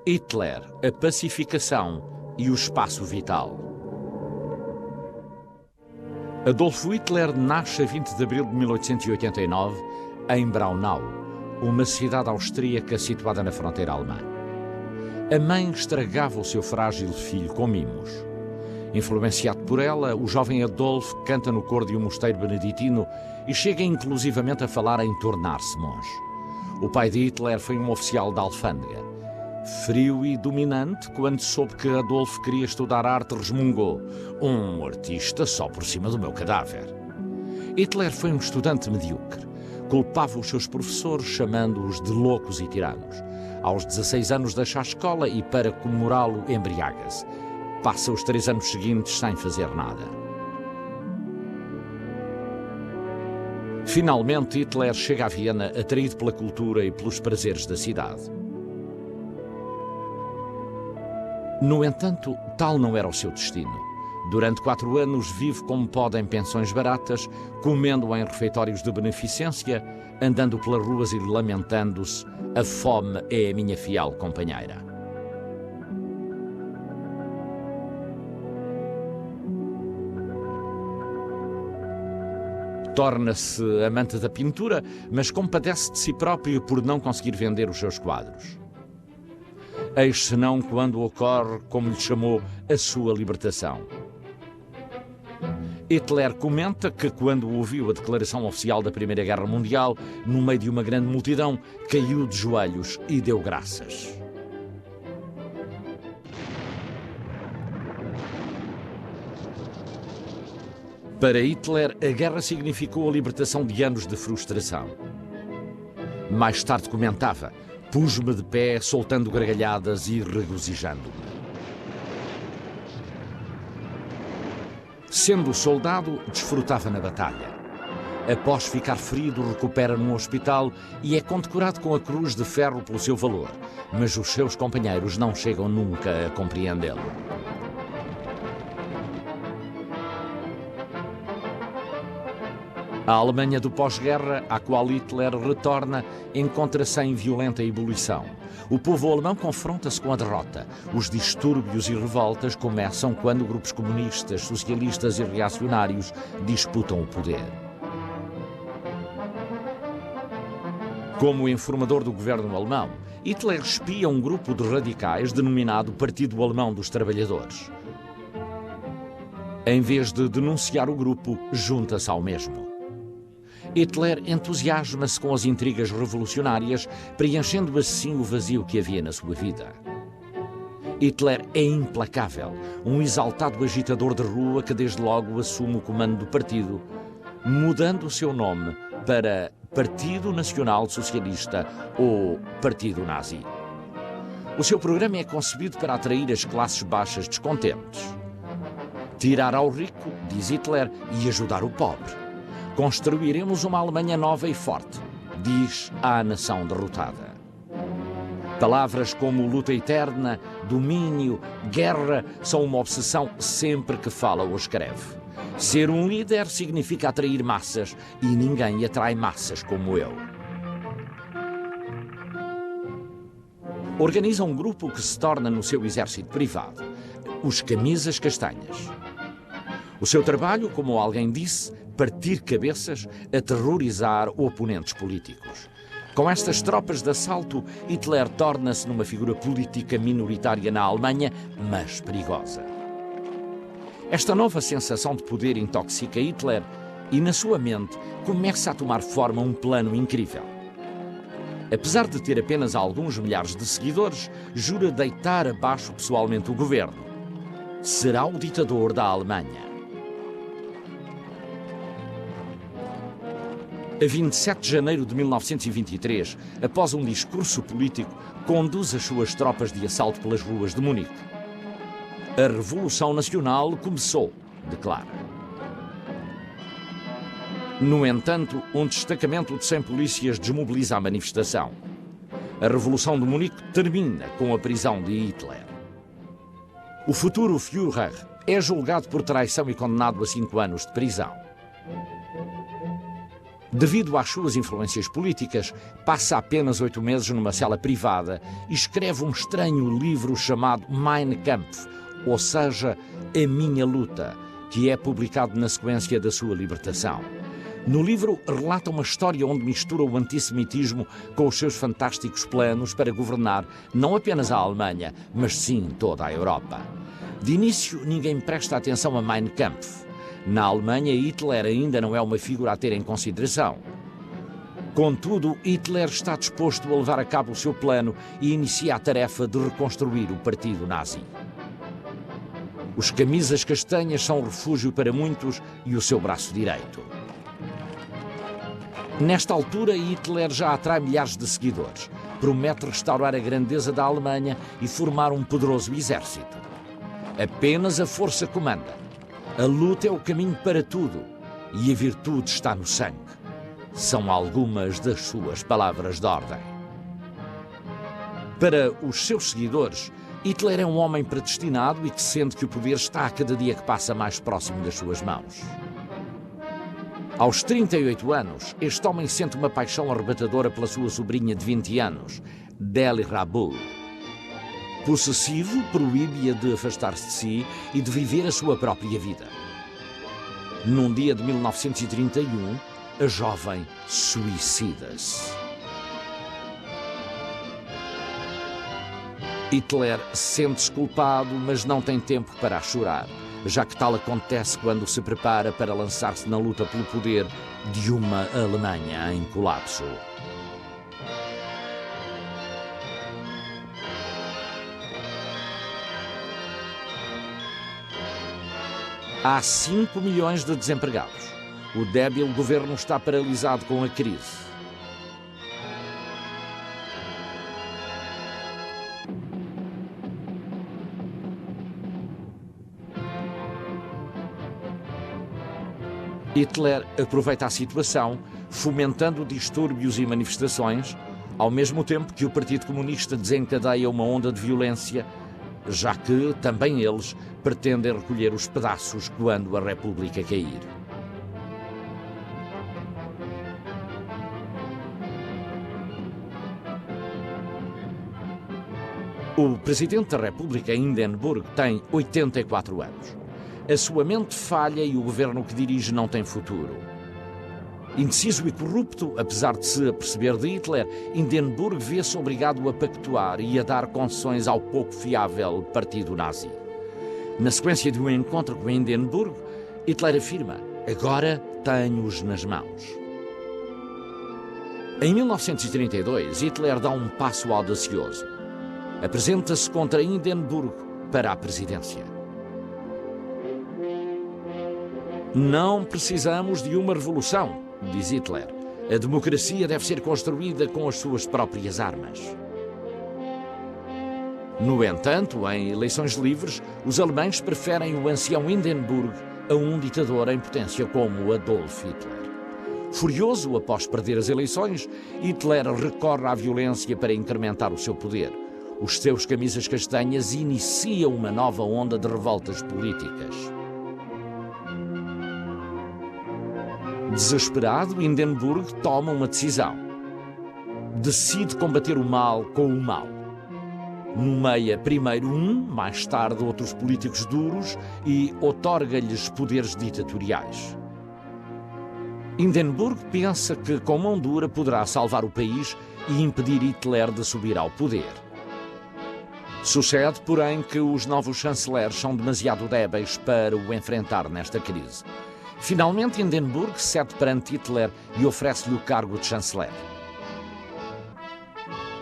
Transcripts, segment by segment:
Hitler, a pacificação e o espaço vital. Adolf Hitler nasce a 20 de abril de 1889 em Braunau, uma cidade austríaca situada na fronteira alemã. A mãe estragava o seu frágil filho com mimos. Influenciado por ela, o jovem Adolf canta no coro de um mosteiro beneditino e chega inclusivamente a falar em tornar-se monge. O pai de Hitler foi um oficial da alfândega. Frio e dominante, quando soube que Adolf queria estudar arte, resmungou: um artista só por cima do meu cadáver. Hitler foi um estudante medíocre. Culpava os seus professores, chamando-os de loucos e tiranos. Aos 16 anos deixa a escola e, para comemorá-lo, embriaga-se. Passa os 3 anos seguintes sem fazer nada. Finalmente, Hitler chega a Viena, atraído pela cultura e pelos prazeres da cidade. No entanto, tal não era o seu destino. Durante 4 anos vive como pode em pensões baratas, comendo em refeitórios de beneficência, andando pelas ruas e lamentando-se: a fome é a minha fiel companheira. Torna-se amante da pintura, mas compadece de si próprio por não conseguir vender os seus quadros. Eis senão quando ocorre, como lhe chamou, a sua libertação. Hitler comenta que, quando ouviu a declaração oficial da Primeira Guerra Mundial, no meio de uma grande multidão, caiu de joelhos e deu graças. Para Hitler, a guerra significou a libertação de anos de frustração. Mais tarde comentava: pus-me de pé, soltando gargalhadas e regozijando-me. Sendo soldado, desfrutava na batalha. Após ficar ferido, recupera num hospital e é condecorado com a Cruz de Ferro pelo seu valor, mas os seus companheiros não chegam nunca a compreendê-lo. A Alemanha do pós-guerra, à qual Hitler retorna, encontra-se em violenta ebulição. O povo alemão confronta-se com a derrota. Os distúrbios e revoltas começam quando grupos comunistas, socialistas e reacionários disputam o poder. Como informador do governo alemão, Hitler espia um grupo de radicais denominado Partido Alemão dos Trabalhadores. Em vez de denunciar o grupo, junta-se ao mesmo. Hitler entusiasma-se com as intrigas revolucionárias, preenchendo assim o vazio que havia na sua vida. Hitler é implacável, um exaltado agitador de rua que desde logo assume o comando do partido, mudando o seu nome para Partido Nacional Socialista ou Partido Nazi. O seu programa é concebido para atrair as classes baixas descontentes. Tirar ao rico, diz Hitler, e ajudar o pobre. Construiremos uma Alemanha nova e forte, diz à nação derrotada. Palavras como luta eterna, domínio, guerra são uma obsessão sempre que fala ou escreve. Ser um líder significa atrair massas e ninguém atrai massas como eu. Organiza um grupo que se torna no seu exército privado, os Camisas Castanhas. O seu trabalho, como alguém disse, partir cabeças, aterrorizar oponentes políticos. Com estas tropas de assalto, Hitler torna-se numa figura política minoritária na Alemanha, mas perigosa. Esta nova sensação de poder intoxica Hitler e, na sua mente, começa a tomar forma um plano incrível. Apesar de ter apenas alguns milhares de seguidores, jura deitar abaixo pessoalmente o governo. Será o ditador da Alemanha. A 27 de janeiro de 1923, após um discurso político, conduz as suas tropas de assalto pelas ruas de Munique. A Revolução Nacional começou, declara. No entanto, um destacamento de 100 polícias desmobiliza a manifestação. A Revolução de Munique termina com a prisão de Hitler. O futuro Führer é julgado por traição e condenado a 5 anos de prisão. Devido às suas influências políticas, passa apenas 8 meses numa cela privada e escreve um estranho livro chamado Mein Kampf, ou seja, A Minha Luta, que é publicado na sequência da sua libertação. No livro relata uma história onde mistura o antissemitismo com os seus fantásticos planos para governar não apenas a Alemanha, mas sim toda a Europa. De início, ninguém presta atenção a Mein Kampf. Na Alemanha, Hitler ainda não é uma figura a ter em consideração. Contudo, Hitler está disposto a levar a cabo o seu plano e inicia a tarefa de reconstruir o partido nazi. Os camisas castanhas são refúgio para muitos e o seu braço direito. Nesta altura, Hitler já atrai milhares de seguidores. Promete restaurar a grandeza da Alemanha e formar um poderoso exército. Apenas a força comanda. A luta é o caminho para tudo e a virtude está no sangue. São algumas das suas palavras de ordem. Para os seus seguidores, Hitler é um homem predestinado e que sente que o poder está a cada dia que passa mais próximo das suas mãos. Aos 38 anos, este homem sente uma paixão arrebatadora pela sua sobrinha de 20 anos, Deli Rabu. Possessivo, proíbe-a de afastar-se de si e de viver a sua própria vida. Num dia de 1931, a jovem suicida-se. Hitler sente-se culpado, mas não tem tempo para chorar, já que tal acontece quando se prepara para lançar-se na luta pelo poder de uma Alemanha em colapso. Há 5 milhões de desempregados. O débil governo está paralisado com a crise. Hitler aproveita a situação, fomentando distúrbios e manifestações, ao mesmo tempo que o Partido Comunista desencadeia uma onda de violência, já que também eles pretendem recolher os pedaços quando a República cair. O Presidente da República, Hindenburg, tem 84 anos. A sua mente falha e o governo que dirige não tem futuro. Indeciso e corrupto, apesar de se aperceber de Hitler, Hindenburg vê-se obrigado a pactuar e a dar concessões ao pouco fiável partido nazi. Na sequência de um encontro com Hindenburg, Hitler afirma: "Agora tenho-os nas mãos." Em 1932, Hitler dá um passo audacioso. Apresenta-se contra Hindenburg para a presidência. "Não precisamos de uma revolução", diz Hitler. "A democracia deve ser construída com as suas próprias armas." No entanto, em eleições livres, os alemães preferem o ancião Hindenburg a um ditador em potência como Adolf Hitler. Furioso após perder as eleições, Hitler recorre à violência para incrementar o seu poder. Os seus camisas castanhas iniciam uma nova onda de revoltas políticas. Desesperado, Hindenburg toma uma decisão. Decide combater o mal com o mal. Nomeia primeiro mais tarde outros políticos duros e outorga-lhes poderes ditatoriais. Hindenburg pensa que com mão dura poderá salvar o país e impedir Hitler de subir ao poder. Sucede, porém, que os novos chanceleres são demasiado débeis para o enfrentar nesta crise. Finalmente, Hindenburg cede perante Hitler e oferece-lhe o cargo de chanceler.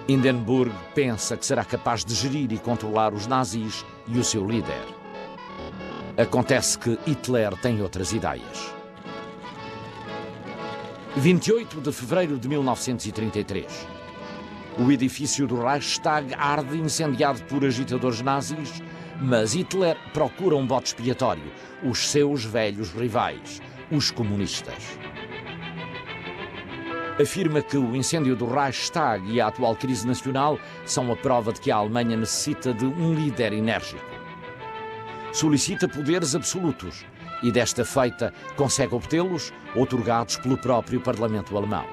Hindenburg pensa que será capaz de gerir e controlar os nazis e o seu líder. Acontece que Hitler tem outras ideias. 28 de fevereiro de 1933. O edifício do Reichstag arde incendiado por agitadores nazis, mas Hitler procura um bode expiatório, os seus velhos rivais, os comunistas. Afirma que o incêndio do Reichstag e a atual crise nacional são a prova de que a Alemanha necessita de um líder enérgico. Solicita poderes absolutos e desta feita consegue obtê-los, outorgados pelo próprio Parlamento alemão.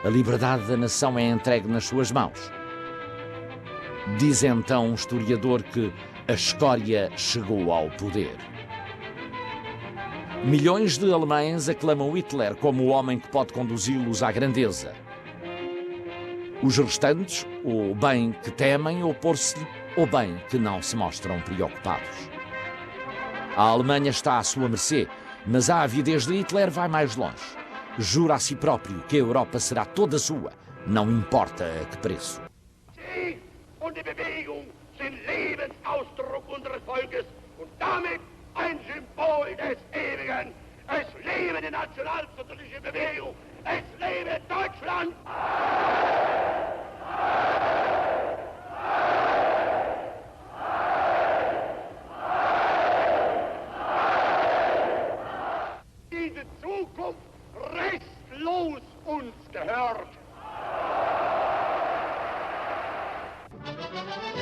A liberdade da nação é entregue nas suas mãos. Diz então um historiador que a escória chegou ao poder. Milhões de alemães aclamam Hitler como o homem que pode conduzi-los à grandeza. Os restantes, ou bem que temem opor-se-lhe, ou bem que não se mostram preocupados. A Alemanha está à sua mercê, mas a avidez de Hitler vai mais longe. Jura a si próprio que a Europa será toda sua, não importa a que preço. Sie und die Bewegung sind Lebensausdruck unseres Volkes und damit ein Symbol des Ewigen. Es lebe die nationalsozialistische Bewegung! Es lebe Deutschland! Diese Zukunft restlos uns gehört.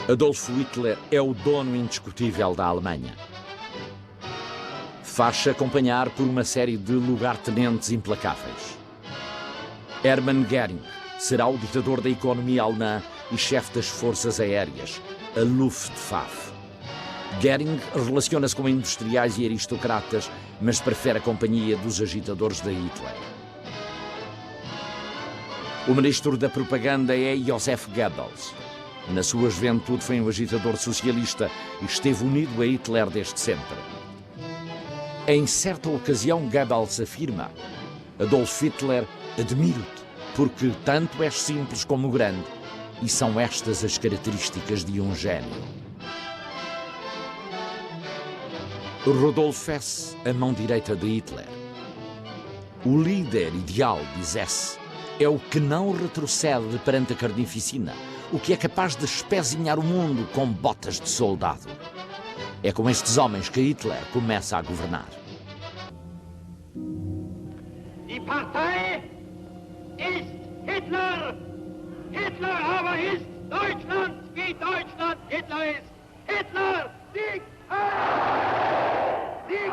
Adolf Hitler é o dono indiscutível da Alemanha. Faz-se acompanhar por uma série de lugartenentes implacáveis. Hermann Göring será o ditador da economia alemã e chefe das forças aéreas, a Luftwaffe. Göring relaciona-se com industriais e aristocratas, mas prefere a companhia dos agitadores de Hitler. O ministro da propaganda é Joseph Goebbels. Na sua juventude foi um agitador socialista e esteve unido a Hitler desde sempre. Em certa ocasião, Goebbels afirma: Adolf Hitler, admiro-te, porque tanto és simples como grande, e são estas as características de um gênio. Rudolf Hess, a mão direita de Hitler. O líder ideal, diz Hess, é o que não retrocede perante a carnificina, o que é capaz de espezinhar o mundo com botas de soldado. É com estes homens que Hitler começa a governar. Die Partei ist Hitler! Hitler aber ist Deutschland, wie Deutschland Hitler ist! Hitler, Sieg! Sieg!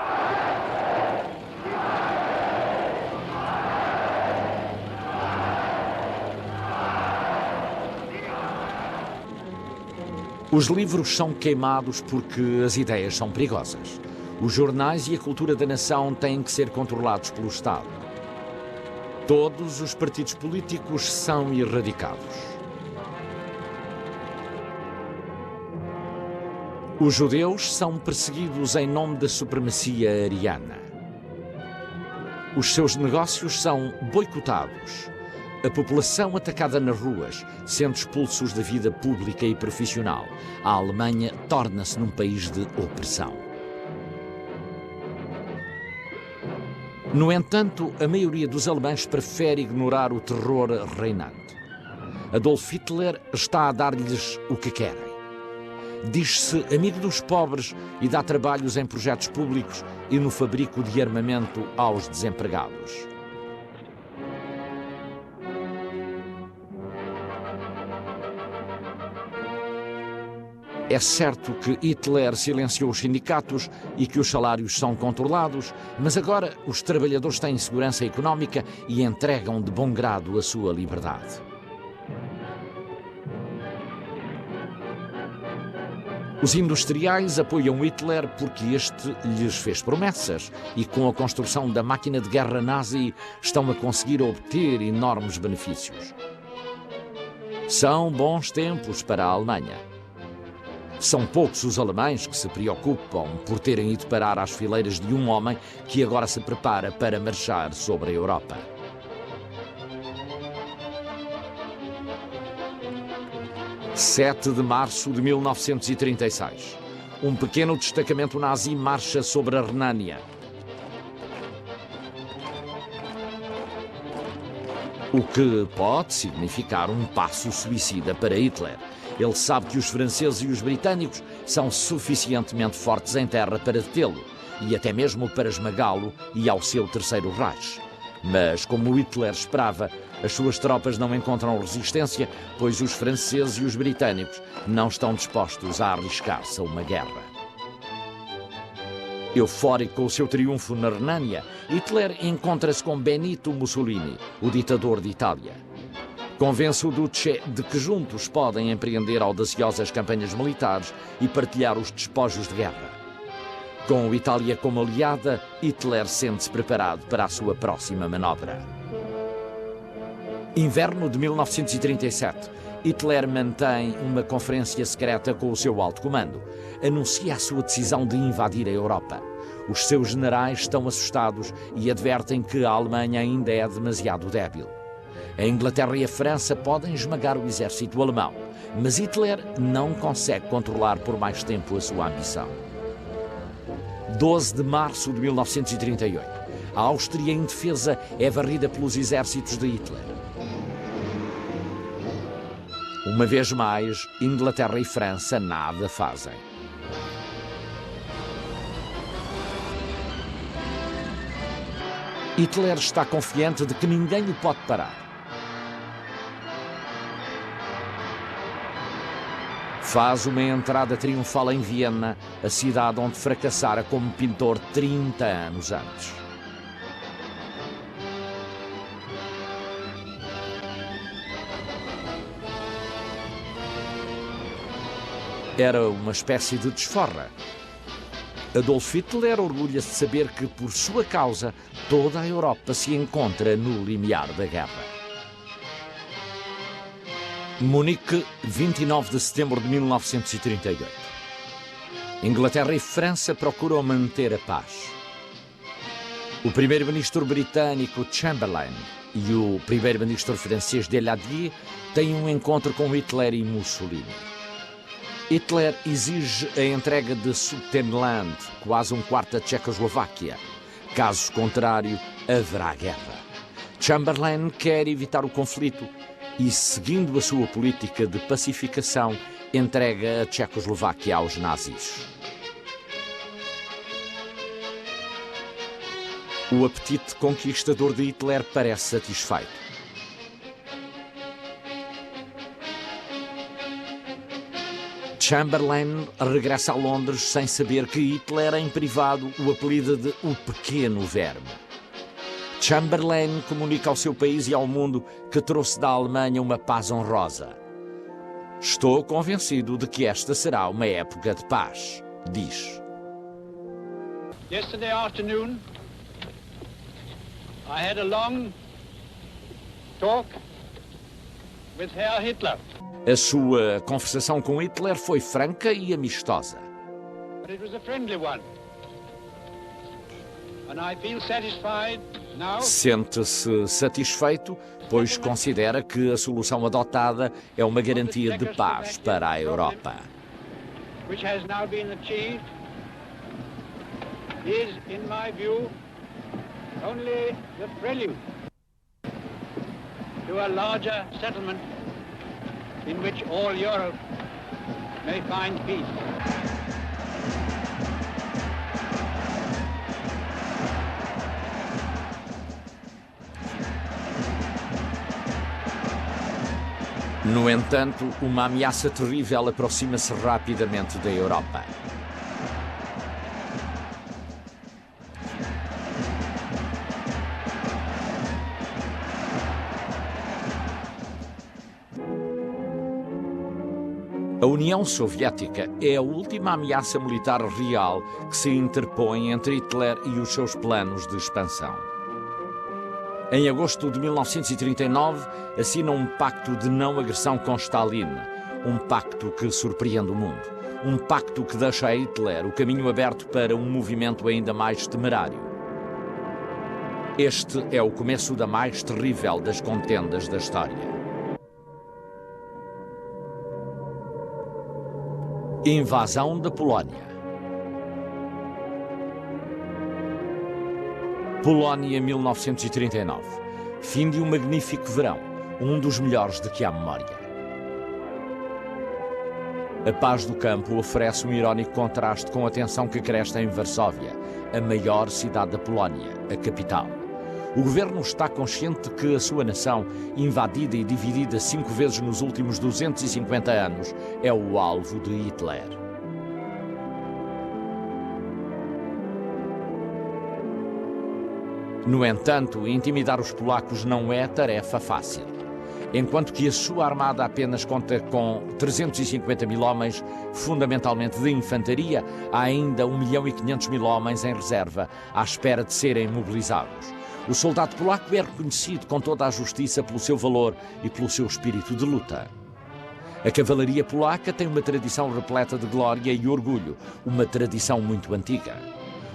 Os livros são queimados porque as ideias são perigosas. Os jornais e a cultura da nação têm que ser controlados pelo Estado. Todos os partidos políticos são erradicados. Os judeus são perseguidos em nome da supremacia ariana. Os seus negócios são boicotados. A população atacada nas ruas, sendo expulsos da vida pública e profissional. A Alemanha torna-se num país de opressão. No entanto, a maioria dos alemães prefere ignorar o terror reinante. Adolf Hitler está a dar-lhes o que querem. Diz-se amigo dos pobres e dá trabalhos em projetos públicos e no fabrico de armamento aos desempregados. É certo que Hitler silenciou os sindicatos e que os salários são controlados, mas agora os trabalhadores têm segurança económica e entregam de bom grado a sua liberdade. Os industriais apoiam Hitler porque este lhes fez promessas e com a construção da máquina de guerra nazi estão a conseguir obter enormes benefícios. São bons tempos para a Alemanha. São poucos os alemães que se preocupam por terem ido parar às fileiras de um homem que agora se prepara para marchar sobre a Europa. – 7 de março de 1936. Um pequeno destacamento nazi marcha sobre a Renânia. O que pode significar um passo suicida para Hitler. Ele sabe que os franceses e os britânicos são suficientemente fortes em terra para detê-lo e até mesmo para esmagá-lo e ao seu terceiro Reich. Mas, como Hitler esperava, as suas tropas não encontram resistência, pois os franceses e os britânicos não estão dispostos a arriscar-se a uma guerra. Eufórico com o seu triunfo na Renânia, Hitler encontra-se com Benito Mussolini, o ditador de Itália. Convence o Duce de que juntos podem empreender audaciosas campanhas militares e partilhar os despojos de guerra. Com Itália como aliada, Hitler sente-se preparado para a sua próxima manobra. Inverno de 1937. Hitler mantém uma conferência secreta com o seu alto comando. Anuncia a sua decisão de invadir a Europa. Os seus generais estão assustados e advertem que a Alemanha ainda é demasiado débil. A Inglaterra e a França podem esmagar o exército alemão, mas Hitler não consegue controlar por mais tempo a sua ambição. 12 de março de 1938. A Áustria indefesa é varrida pelos exércitos de Hitler. Uma vez mais, Inglaterra e França nada fazem. Hitler está confiante de que ninguém o pode parar. Faz uma entrada triunfal em Viena, a cidade onde fracassara como pintor 30 anos antes. Era uma espécie de desforra. Adolf Hitler orgulha-se de saber que, por sua causa, toda a Europa se encontra no limiar da guerra. Munique, 29 de setembro de 1938. Inglaterra e França procuram manter a paz. O primeiro-ministro britânico Chamberlain e o primeiro-ministro francês Daladier têm um encontro com Hitler e Mussolini. Hitler exige a entrega de Sudetenland, quase um quarto da Tchecoslováquia. Caso contrário, haverá guerra. Chamberlain quer evitar o conflito e, seguindo a sua política de pacificação, entrega a Tchecoslováquia aos nazis. O apetite conquistador de Hitler parece satisfeito. Chamberlain regressa a Londres sem saber que Hitler, em privado, o apelida de o Pequeno Verme. Chamberlain comunica ao seu país e ao mundo que trouxe da Alemanha uma paz honrosa. Estou convencido de que esta será uma época de paz, diz. Yesterday afternoon, I had a long talk with Herr Hitler. A sua conversação com Hitler foi franca e amistosa. But it was a friendly one. And I feel satisfied now. Sente-se satisfeito, pois considera que a solução adotada é uma garantia de paz para a Europa. Which has now been achieved is, in my view, only the prelude to a larger settlement in which all Europe may find peace. No entanto, uma ameaça terrível aproxima-se rapidamente da Europa. A União Soviética é a última ameaça militar real que se interpõe entre Hitler e os seus planos de expansão. Em agosto de 1939, assina um pacto de não agressão com Stalin, um pacto que surpreende o mundo, um pacto que deixa a Hitler o caminho aberto para um movimento ainda mais temerário. Este é o começo da mais terrível das contendas da história. Invasão da Polónia. Polónia, 1939. Fim de um magnífico verão, um dos melhores de que há memória. A paz do campo oferece um irónico contraste com a tensão que cresce em Varsóvia, a maior cidade da Polónia, a capital. O governo está consciente de que a sua nação, invadida e dividida 5 vezes nos últimos 250 anos, é o alvo de Hitler. No entanto, intimidar os polacos não é tarefa fácil. Enquanto que a sua armada apenas conta com 350 mil homens, fundamentalmente de infantaria, há ainda 1.500.000 homens em reserva, à espera de serem mobilizados. O soldado polaco é reconhecido com toda a justiça pelo seu valor e pelo seu espírito de luta. A cavalaria polaca tem uma tradição repleta de glória e orgulho, uma tradição muito antiga.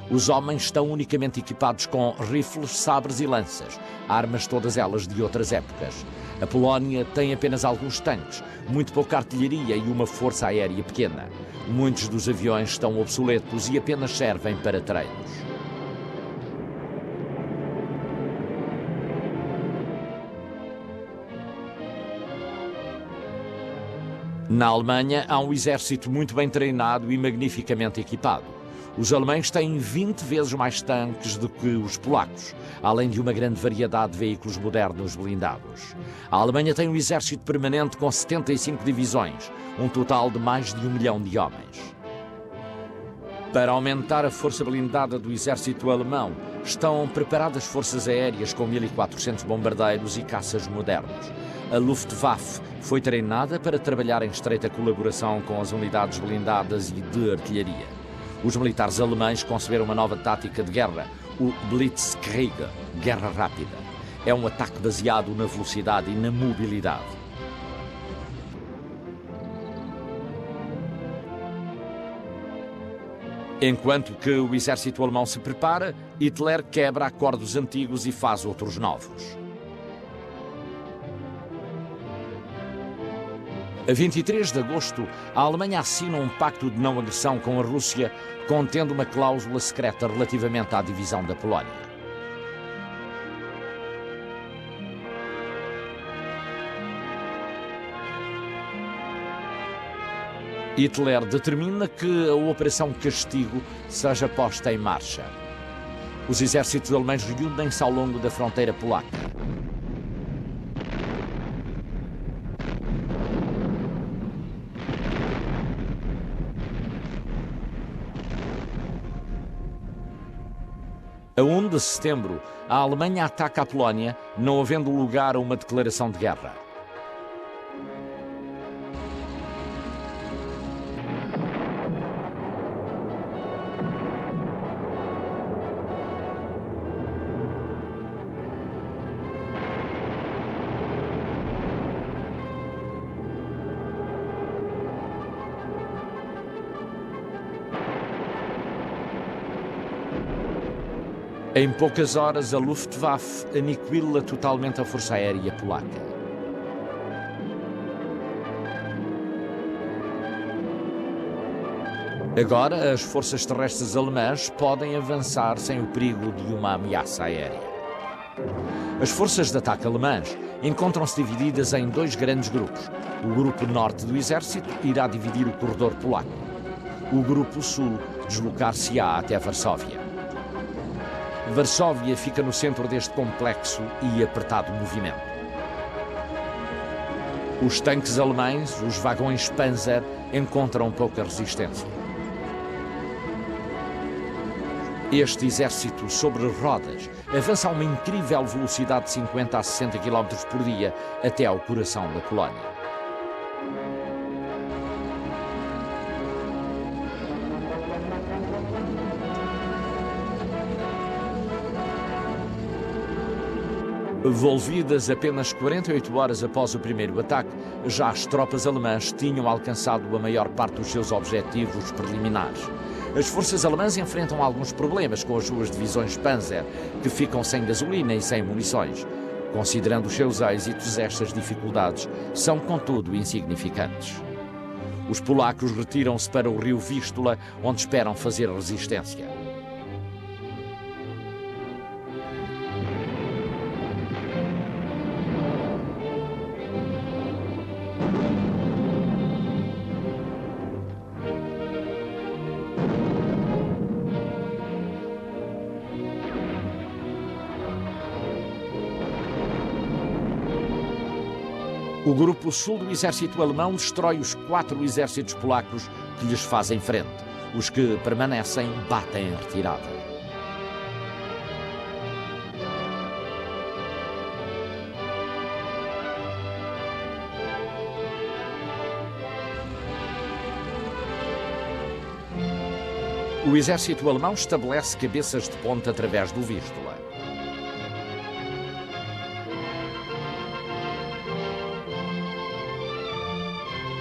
Os homens estão unicamente equipados com rifles, sabres e lanças, armas todas elas de outras épocas. A Polónia tem apenas alguns tanques, muito pouca artilharia e uma força aérea pequena. Muitos dos aviões estão obsoletos e apenas servem para treinos. Na Alemanha há um exército muito bem treinado e magnificamente equipado. Os alemães têm 20 vezes mais tanques do que os polacos, além de uma grande variedade de veículos modernos blindados. A Alemanha tem um exército permanente com 75 divisões, um total de mais de 1 milhão de homens. Para aumentar a força blindada do exército alemão, estão preparadas forças aéreas com 1.400 bombardeiros e caças modernos. A Luftwaffe foi treinada para trabalhar em estreita colaboração com as unidades blindadas e de artilharia. Os militares alemães conceberam uma nova tática de guerra, o Blitzkrieg, guerra rápida. É um ataque baseado na velocidade e na mobilidade. Enquanto que o exército alemão se prepara, Hitler quebra acordos antigos e faz outros novos. A 23 de agosto, a Alemanha assina um pacto de não agressão com a Rússia, contendo uma cláusula secreta relativamente à divisão da Polónia. Hitler determina que a Operação Castigo seja posta em marcha. Os exércitos alemães reúnem-se ao longo da fronteira polaca. A 1 de setembro, a Alemanha ataca a Polónia, não havendo lugar a uma declaração de guerra. Em poucas horas, a Luftwaffe aniquila totalmente a força aérea polaca. Agora, as forças terrestres alemãs podem avançar sem o perigo de uma ameaça aérea. As forças de ataque alemãs encontram-se divididas em dois grandes grupos. O grupo norte do exército irá dividir o corredor polaco. O grupo sul deslocar-se-á até Varsóvia. Varsóvia fica no centro deste complexo e apertado movimento. Os tanques alemães, os vagões Panzer, encontram pouca resistência. Este exército sobre rodas avança a uma incrível velocidade de 50 a 60 km por dia até ao coração da Polónia. Volvidas apenas 48 horas após o primeiro ataque, já as tropas alemãs tinham alcançado a maior parte dos seus objetivos preliminares. As forças alemãs enfrentam alguns problemas com as suas divisões Panzer, que ficam sem gasolina e sem munições. Considerando os seus êxitos, estas dificuldades são, contudo, insignificantes. Os polacos retiram-se para o rio Vístula, onde esperam fazer resistência. O grupo sul do exército alemão destrói os 4 exércitos polacos que lhes fazem frente. Os que permanecem batem em retirada. O exército alemão estabelece cabeças de ponte através do Vístula.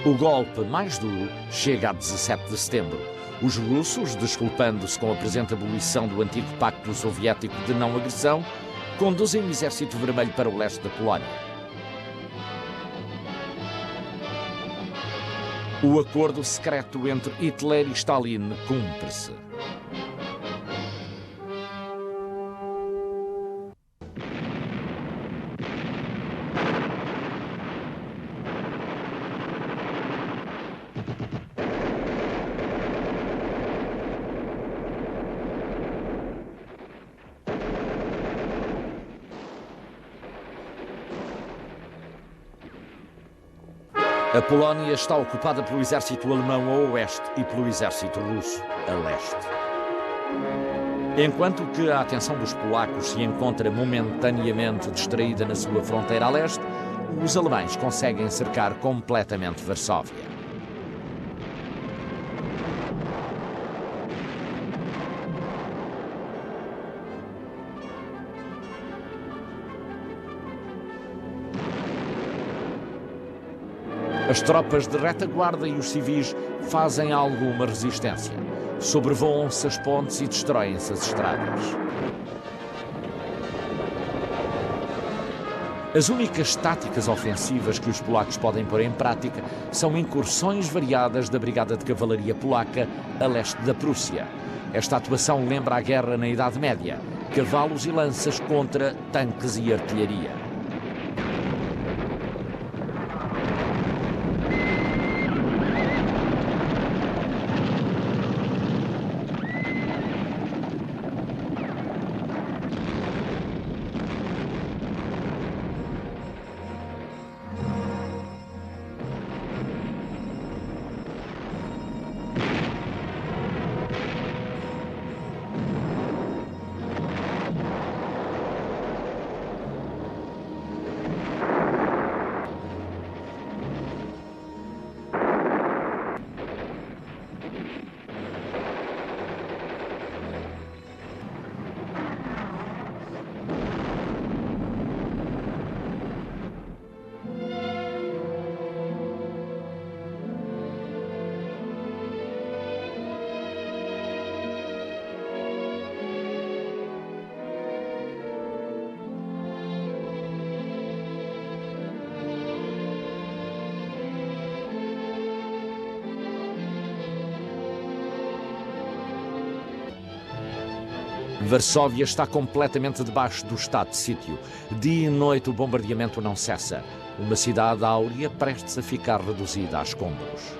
O golpe mais duro chega a 17 de setembro. Os russos, desculpando-se com a presente abolição do antigo Pacto Soviético de não agressão, conduzem o exército vermelho para o leste da Polónia. O acordo secreto entre Hitler e Stalin cumpre-se. A Polónia está ocupada pelo exército alemão a oeste e pelo exército russo a leste. Enquanto que a atenção dos polacos se encontra momentaneamente distraída na sua fronteira a leste, os alemães conseguem cercar completamente Varsóvia. As tropas de retaguarda e os civis fazem alguma resistência. Sobrevoam-se as pontes e destroem-se as estradas. As únicas táticas ofensivas que os polacos podem pôr em prática são incursões variadas da Brigada de Cavalaria Polaca a leste da Prússia. Esta atuação lembra a guerra na Idade Média, cavalos e lanças contra tanques e artilharia. Varsóvia está completamente debaixo do estado de sítio. Dia e noite o bombardeamento não cessa. Uma cidade áurea prestes a ficar reduzida a escombros.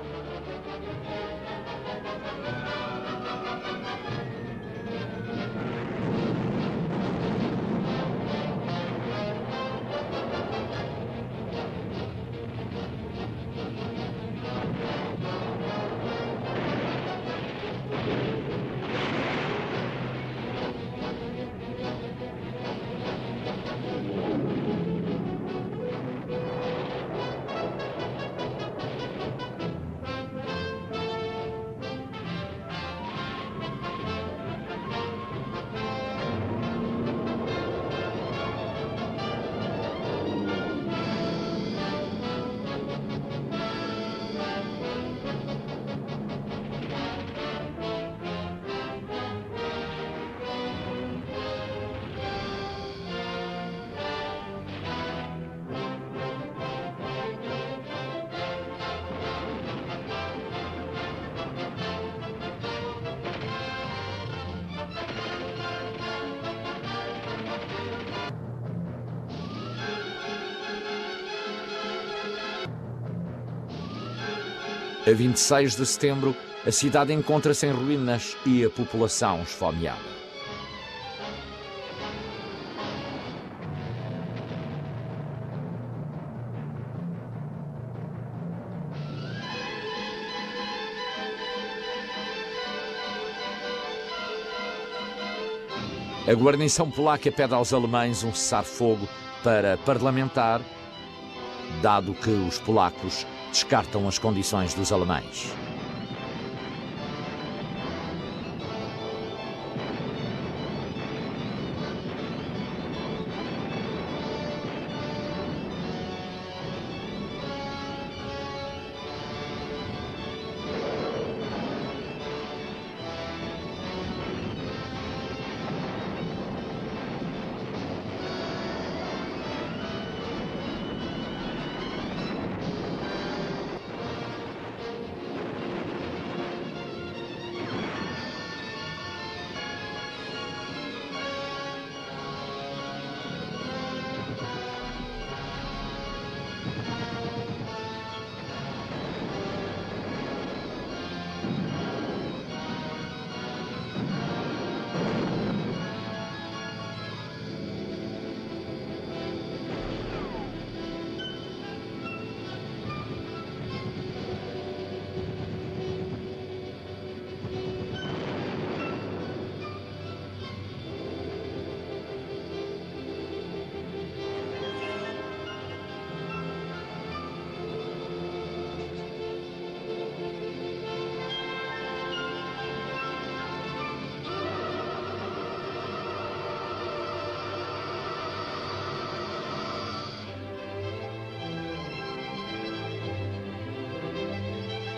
A 26 de setembro, a cidade encontra-se em ruínas e a população esfomeada. A guarnição polaca pede aos alemães um cessar-fogo para parlamentar, dado que os polacos descartam as condições dos alemães.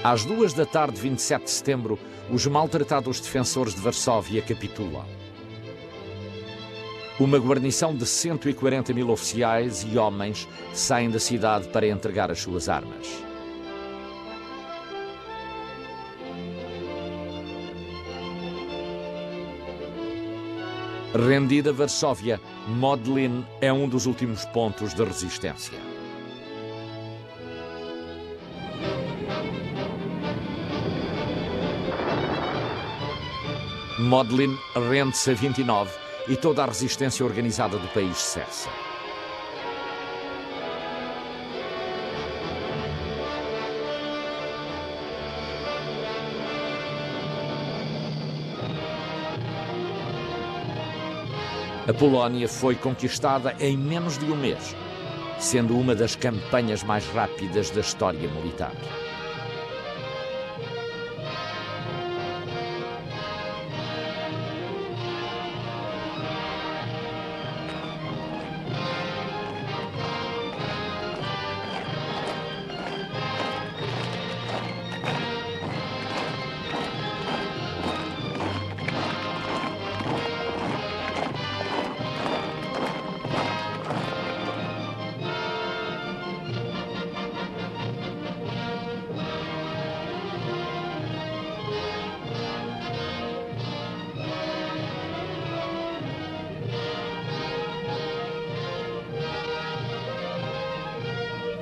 Às 2 da tarde de 27 de setembro, os maltratados defensores de Varsóvia capitulam. Uma guarnição de 140 mil oficiais e homens saem da cidade para entregar as suas armas. Rendida Varsóvia, Modlin é um dos últimos pontos de resistência. Modlin rende-se a 29 e toda a resistência organizada do país cessa. A Polónia foi conquistada em menos de um mês, sendo uma das campanhas mais rápidas da história militar.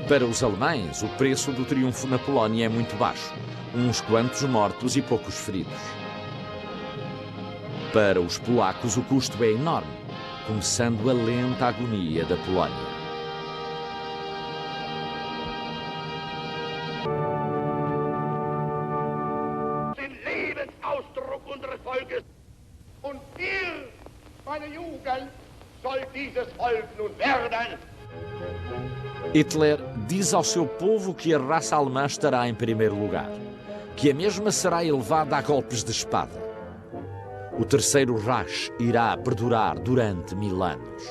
Para os alemães, o preço do triunfo na Polónia é muito baixo, uns quantos mortos e poucos feridos. Para os polacos, o custo é enorme, começando a lenta agonia da Polónia. Den Lebensausdruck unseres Volkes. Und ihr, meine Jugend, soll dieses Volk nun werden. Hitler diz ao seu povo que a raça alemã estará em primeiro lugar, que a mesma será elevada a golpes de espada. O terceiro Reich irá perdurar durante 1000 anos.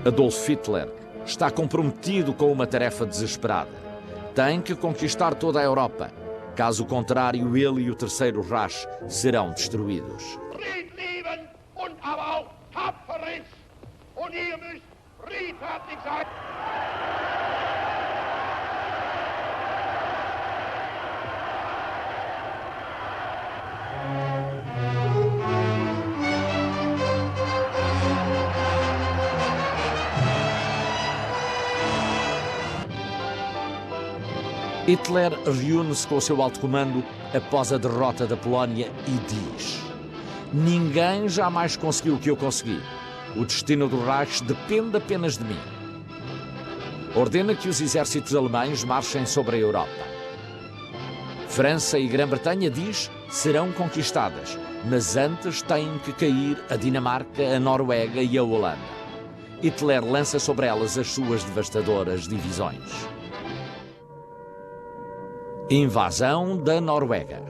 Adolf Hitler está comprometido com uma tarefa desesperada. Tem que conquistar toda a Europa. Caso contrário, ele e o terceiro Reich serão destruídos. Friedlieben und aber auch tapfer ist. Und ihr müsst friedfertig sein. Hitler reúne-se com o seu alto comando após a derrota da Polónia e diz: ninguém jamais conseguiu o que eu consegui. O destino do Reich depende apenas de mim. Ordena que os exércitos alemães marchem sobre a Europa. França e Grã-Bretanha, diz, serão conquistadas, mas antes têm que cair a Dinamarca, a Noruega e a Holanda. Hitler lança sobre elas as suas devastadoras divisões. Invasão da Noruega.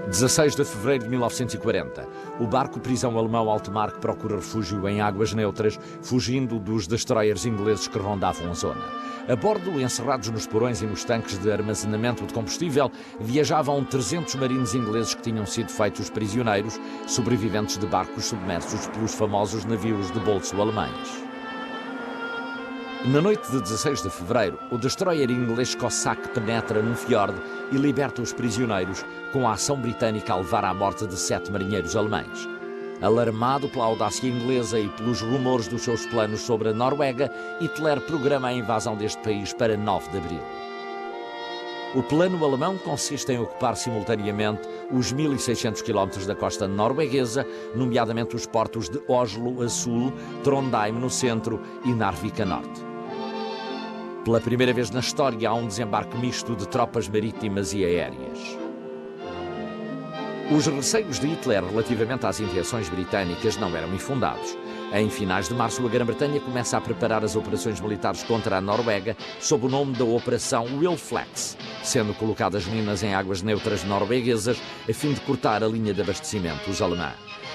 16 de fevereiro de 1940. O barco-prisão alemão Alto Mar procura refúgio em águas neutras, fugindo dos destroyers ingleses que rondavam a zona. A bordo, encerrados nos porões e nos tanques de armazenamento de combustível, viajavam 300 marines ingleses que tinham sido feitos prisioneiros, sobreviventes de barcos submersos pelos famosos navios de bolso alemães. Na noite de 16 de fevereiro, o destroyer inglês Cossack penetra num fiorde e liberta os prisioneiros, com a ação britânica a levar à morte de 7 marinheiros alemães. Alarmado pela audácia inglesa e pelos rumores dos seus planos sobre a Noruega, Hitler programa a invasão deste país para 9 de abril. O plano alemão consiste em ocupar simultaneamente os 1.600 km da costa norueguesa, nomeadamente os portos de Oslo a sul, Trondheim no centro e Narvik a norte. Pela primeira vez na história há um desembarque misto de tropas marítimas e aéreas. Os receios de Hitler relativamente às intenções britânicas não eram infundados. Em finais de março, a Grã-Bretanha começa a preparar as operações militares contra a Noruega sob o nome da Operação Wilflex, sendo colocadas minas em águas neutras norueguesas a fim de cortar a linha de abastecimentos alemã.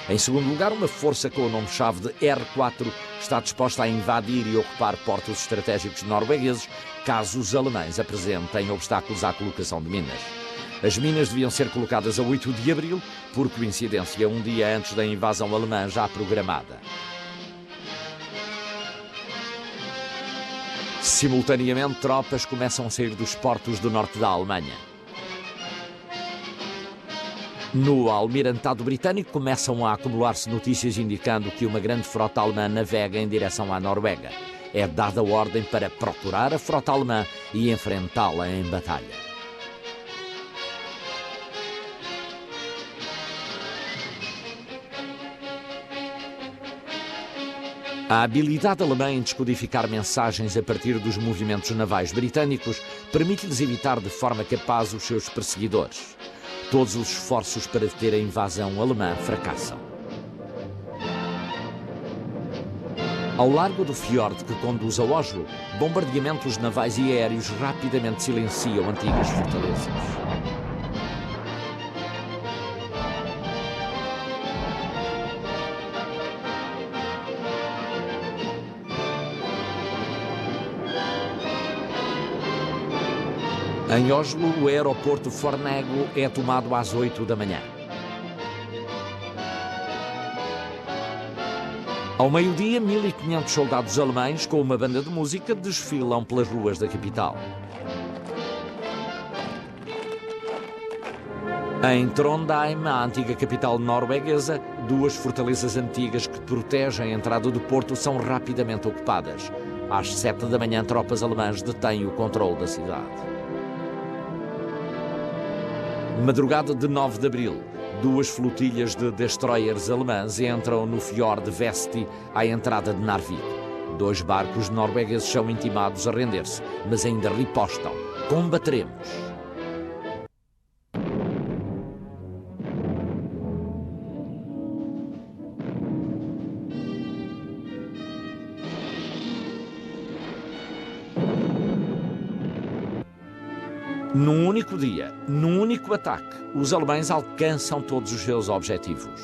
Em segundo lugar, uma força com o nome-chave de R4 está disposta a invadir e ocupar portos estratégicos noruegueses caso os alemães apresentem obstáculos à colocação de minas. As minas deviam ser colocadas a 8 de abril, por coincidência, um dia antes da invasão alemã já programada. Simultaneamente, tropas começam a sair dos portos do norte da Alemanha. No Almirantado Britânico começam a acumular-se notícias indicando que uma grande frota alemã navega em direção à Noruega. É dada a ordem para procurar a frota alemã e enfrentá-la em batalha. A habilidade alemã em descodificar mensagens a partir dos movimentos navais britânicos permite-lhes evitar de forma capaz os seus perseguidores. Todos os esforços para deter a invasão alemã fracassam. Ao largo do fiord que conduz a Oslo, bombardeamentos navais e aéreos rapidamente silenciam antigas fortalezas. Em Oslo, o aeroporto Fornego é tomado às 8 da manhã. Ao meio-dia, 1.500 soldados alemães com uma banda de música desfilam pelas ruas da capital. Em Trondheim, a antiga capital norueguesa, duas fortalezas antigas que protegem a entrada do porto são rapidamente ocupadas. Às 7 da manhã, tropas alemãs detêm o controle da cidade. Madrugada de 9 de abril, duas flotilhas de destroyers alemãs entram no fiord Vesti à entrada de Narvik. Dois barcos noruegueses são intimados a render-se, mas ainda ripostam. Combateremos. Num único dia, num único ataque, os alemães alcançam todos os seus objetivos.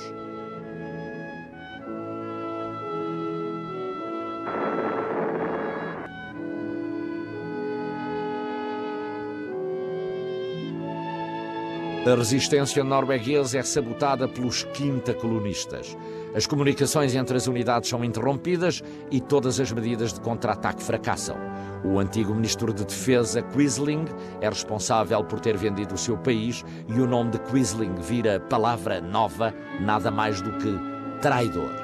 A resistência norueguesa é sabotada pelos quinta-colonistas. As comunicações entre as unidades são interrompidas e todas as medidas de contra-ataque fracassam. O antigo ministro de Defesa, Quisling, é responsável por ter vendido o seu país e o nome de Quisling vira palavra nova, nada mais do que traidor. –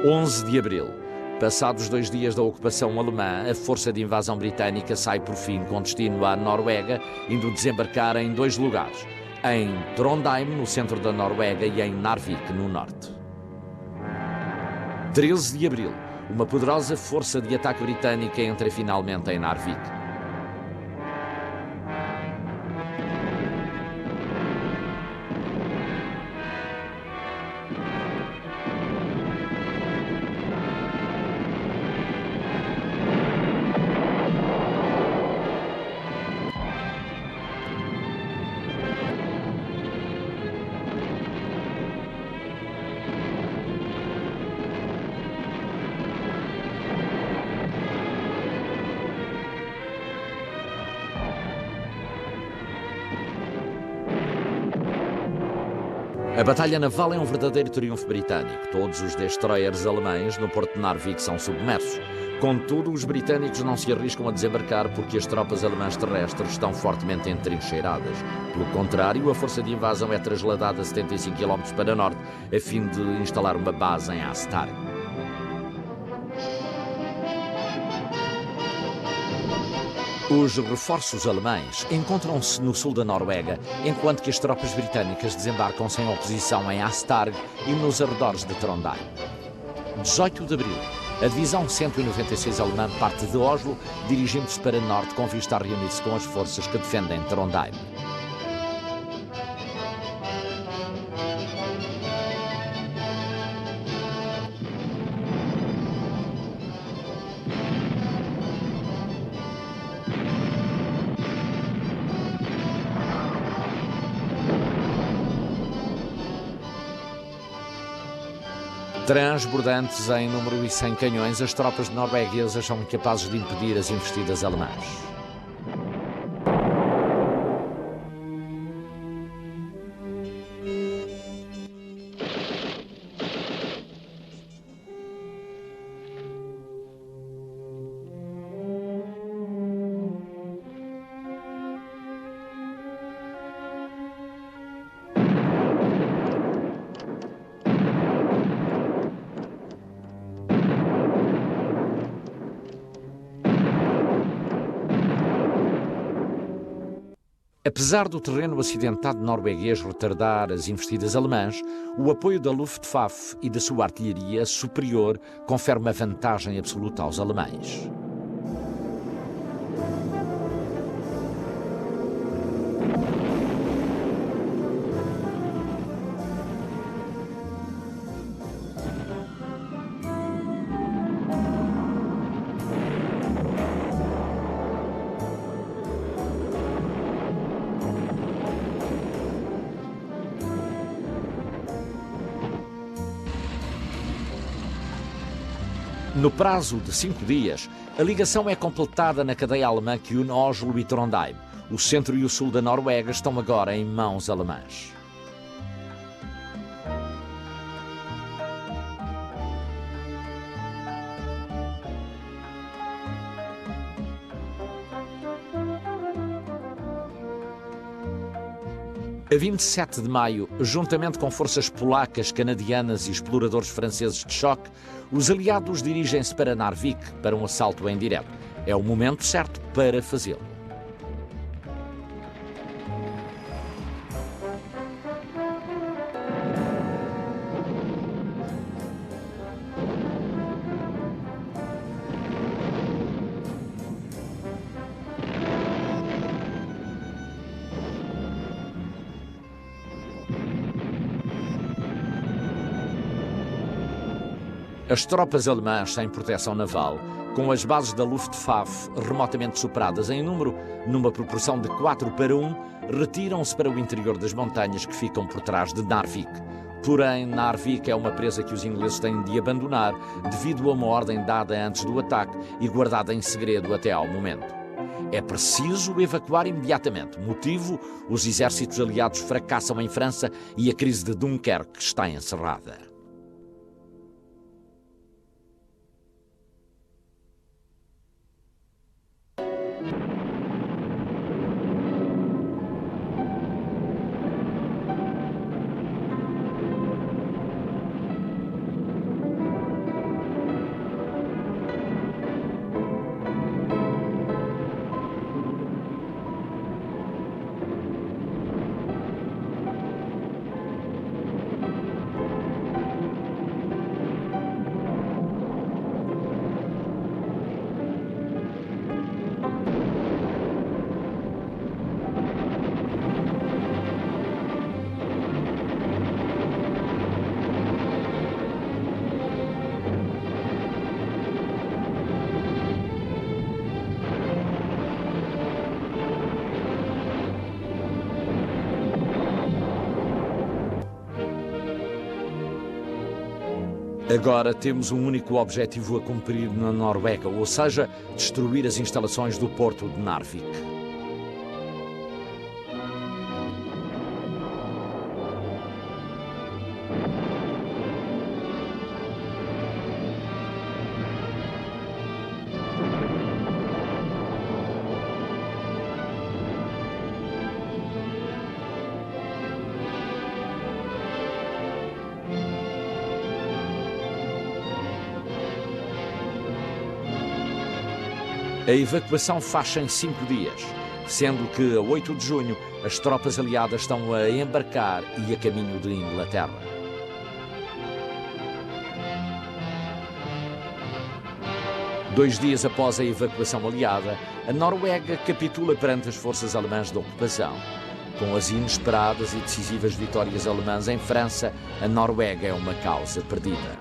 11 de abril. Passados 2 dias da ocupação alemã, a força de invasão britânica sai por fim com destino à Noruega, indo desembarcar em 2 lugares. Em Trondheim, no centro da Noruega, e em Narvik, no norte. 13 de abril, uma poderosa força de ataque britânica entra finalmente em Narvik. A batalha naval é um verdadeiro triunfo britânico. Todos os destroyers alemães no porto de Narvik são submersos. Contudo, os britânicos não se arriscam a desembarcar porque as tropas alemãs terrestres estão fortemente entrincheiradas. Pelo contrário, a força de invasão é trasladada a 75 km para norte a fim de instalar uma base em Astarg. Os reforços alemães encontram-se no sul da Noruega, enquanto que as tropas britânicas desembarcam sem oposição em Astarg e nos arredores de Trondheim. 18 de abril, a divisão 196 alemã parte de Oslo, dirigindo-se para norte com vista a reunir-se com as forças que defendem Trondheim. Transbordantes em número e sem canhões, as tropas norueguesas são incapazes de impedir as investidas alemãs. Apesar do terreno acidentado norueguês retardar as investidas alemãs, o apoio da Luftwaffe e da sua artilharia superior confere uma vantagem absoluta aos alemães. No prazo de 5 dias, a ligação é completada na cadeia alemã que une Oslo e Trondheim. O centro e o sul da Noruega estão agora em mãos alemãs. A 27 de maio, juntamente com forças polacas, canadianas e exploradores franceses de choque, os aliados dirigem-se para Narvik para um assalto em direto. É o momento certo para fazê-lo. As tropas alemãs sem proteção naval, com as bases da Luftwaffe remotamente superadas em número, numa proporção de 4-1, retiram-se para o interior das montanhas que ficam por trás de Narvik. Porém, Narvik é uma presa que os ingleses têm de abandonar devido a uma ordem dada antes do ataque e guardada em segredo até ao momento. É preciso evacuar imediatamente. Motivo: os exércitos aliados fracassam em França e a crise de Dunkerque está encerrada. Agora temos um único objetivo a cumprir na Noruega, ou seja, destruir as instalações do porto de Narvik. A evacuação faz-se em 5 dias, sendo que a 8 de junho as tropas aliadas estão a embarcar e a caminho de Inglaterra. Dois dias após a evacuação aliada, a Noruega capitula perante as forças alemãs da ocupação. Com as inesperadas e decisivas vitórias alemãs em França, a Noruega é uma causa perdida.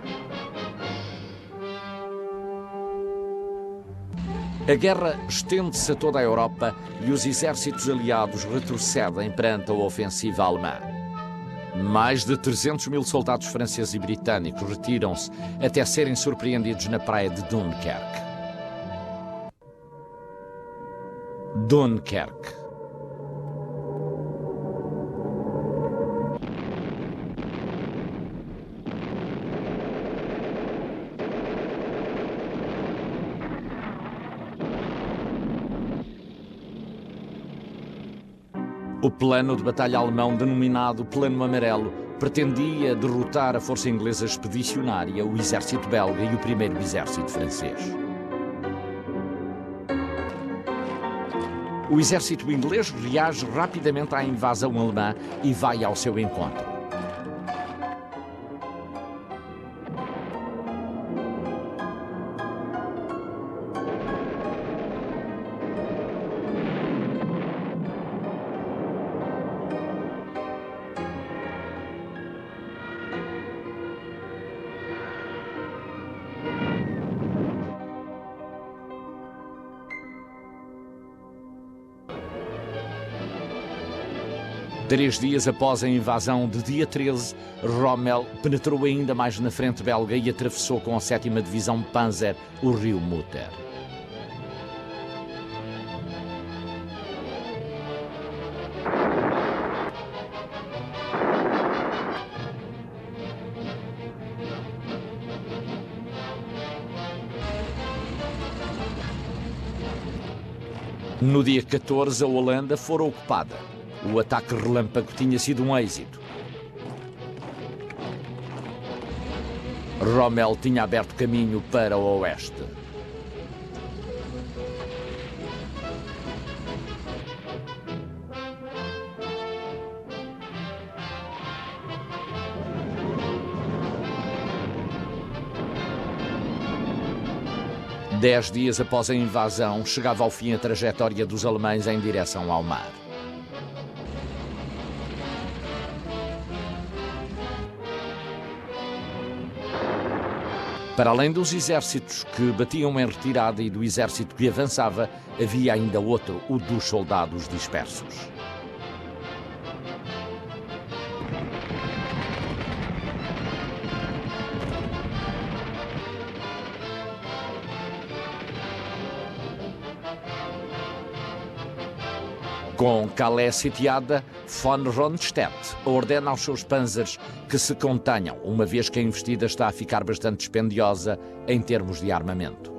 A guerra estende-se a toda a Europa e os exércitos aliados retrocedem perante a ofensiva alemã. Mais de 300 mil soldados franceses e britânicos retiram-se até serem surpreendidos na praia de Dunkerque. Dunkerque. O plano de batalha alemão, denominado Plano Amarelo, pretendia derrotar a força inglesa expedicionária, o exército belga e o primeiro exército francês. O exército inglês reage rapidamente à invasão alemã e vai ao seu encontro. Três dias após a invasão de dia 13, Rommel penetrou ainda mais na frente belga e atravessou com a 7ª Divisão Panzer o rio Mutter. No dia 14, a Holanda fora ocupada. O ataque relâmpago tinha sido um êxito. Rommel tinha aberto caminho para o oeste. Dez dias após a invasão, chegava ao fim a trajetória dos alemães em direção ao mar. Para além dos exércitos que batiam em retirada e do exército que avançava, havia ainda outro, o dos soldados dispersos. Com Calais sitiada, von Rundstedt ordena aos seus panzers que se contenham, uma vez que a investida está a ficar bastante dispendiosa em termos de armamento.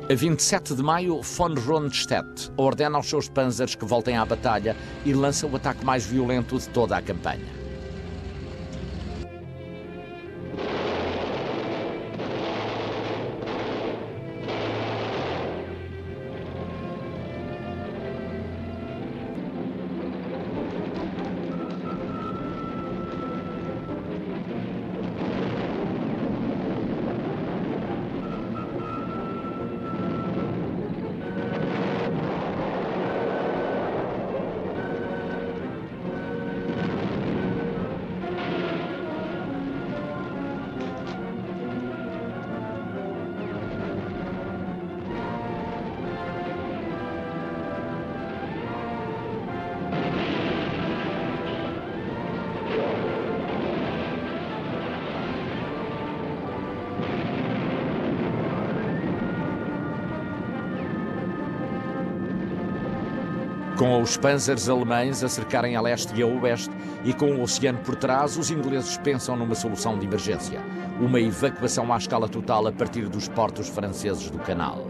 A 27 de maio, von Rundstedt ordena aos seus panzers que voltem à batalha e lança o ataque mais violento de toda a campanha. Com os panzers alemães a cercarem a leste e a oeste e com o oceano por trás, os ingleses pensam numa solução de emergência. Uma evacuação à escala total a partir dos portos franceses do canal.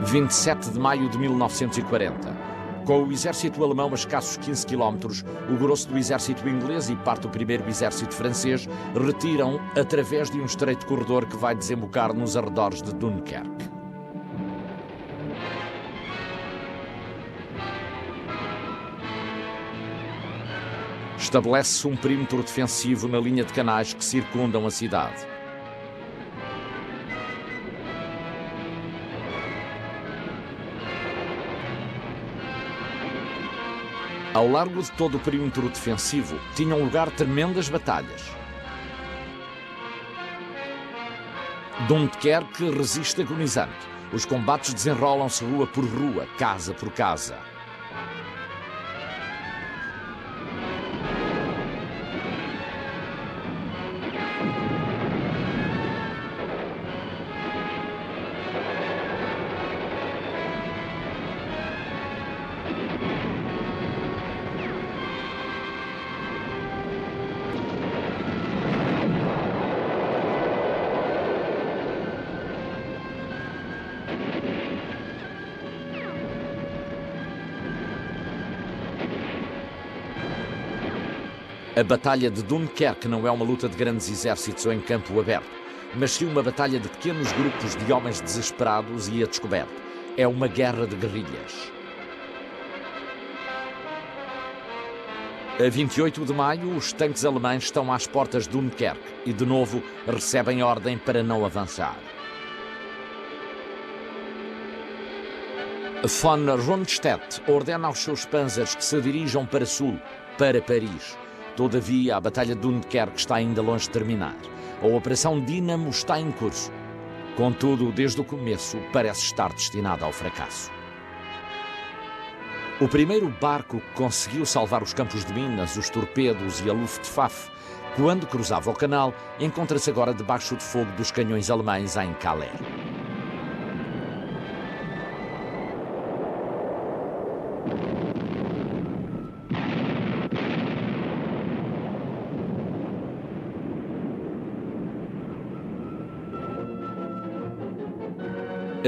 – 27 de maio de 1940. Com o exército alemão a escassos 15 quilómetros, o grosso do exército inglês e parte do primeiro exército francês retiram através de um estreito corredor que vai desembocar nos arredores de Dunkerque. Estabelece-se um perímetro defensivo na linha de canais que circundam a cidade. Ao largo de todo o perímetro defensivo, tinham lugar tremendas batalhas. Dunkerque resiste agonizante. Os combates desenrolam-se rua por rua, casa por casa. A Batalha de Dunkerque não é uma luta de grandes exércitos ou em campo aberto, mas sim uma batalha de pequenos grupos de homens desesperados e a descoberto. É uma guerra de guerrilhas. A 28 de maio, os tanques alemães estão às portas de Dunkerque e, de novo, recebem ordem para não avançar. Von Rundstedt ordena aos seus panzers que se dirijam para sul, para Paris. Todavia, a Batalha de Dunkerque está ainda longe de terminar. A Operação Dínamo está em curso. Contudo, desde o começo, parece estar destinada ao fracasso. O primeiro barco que conseguiu salvar os campos de minas, os torpedos e a Luftwaffe, quando cruzava o canal, encontra-se agora debaixo de fogo dos canhões alemães em Calais.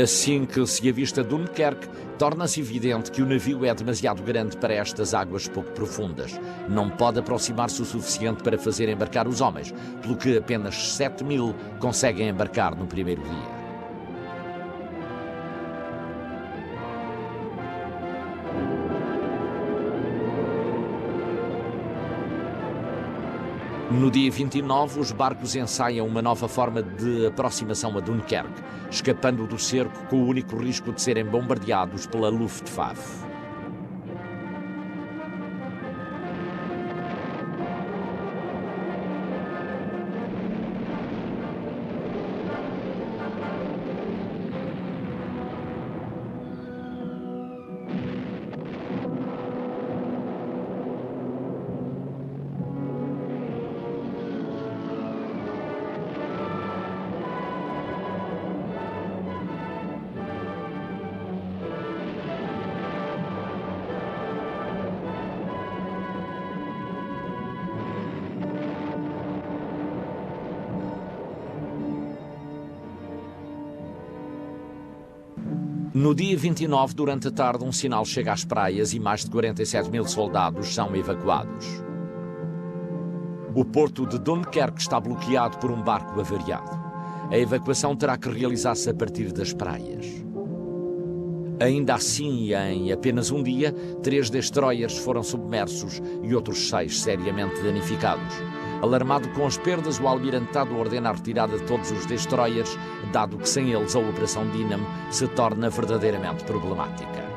Assim que se avista Dunkerque, torna-se evidente que o navio é demasiado grande para estas águas pouco profundas. Não pode aproximar-se o suficiente para fazer embarcar os homens, pelo que apenas 7.000 conseguem embarcar no primeiro dia. No dia 29, os barcos ensaiam uma nova forma de aproximação a Dunkerque, escapando do cerco com o único risco de serem bombardeados pela Luftwaffe. No dia 29, durante a tarde, um sinal chega às praias e mais de 47.000 soldados são evacuados. O porto de Dunkerque está bloqueado por um barco avariado. A evacuação terá que realizar-se a partir das praias. Ainda assim, em apenas um dia, 3 destroyers foram submersos e outros 6 seriamente danificados. Alarmado com as perdas, o almirantado ordena a retirada de todos os destroyers, dado que sem eles a Operação Dínamo se torna verdadeiramente problemática.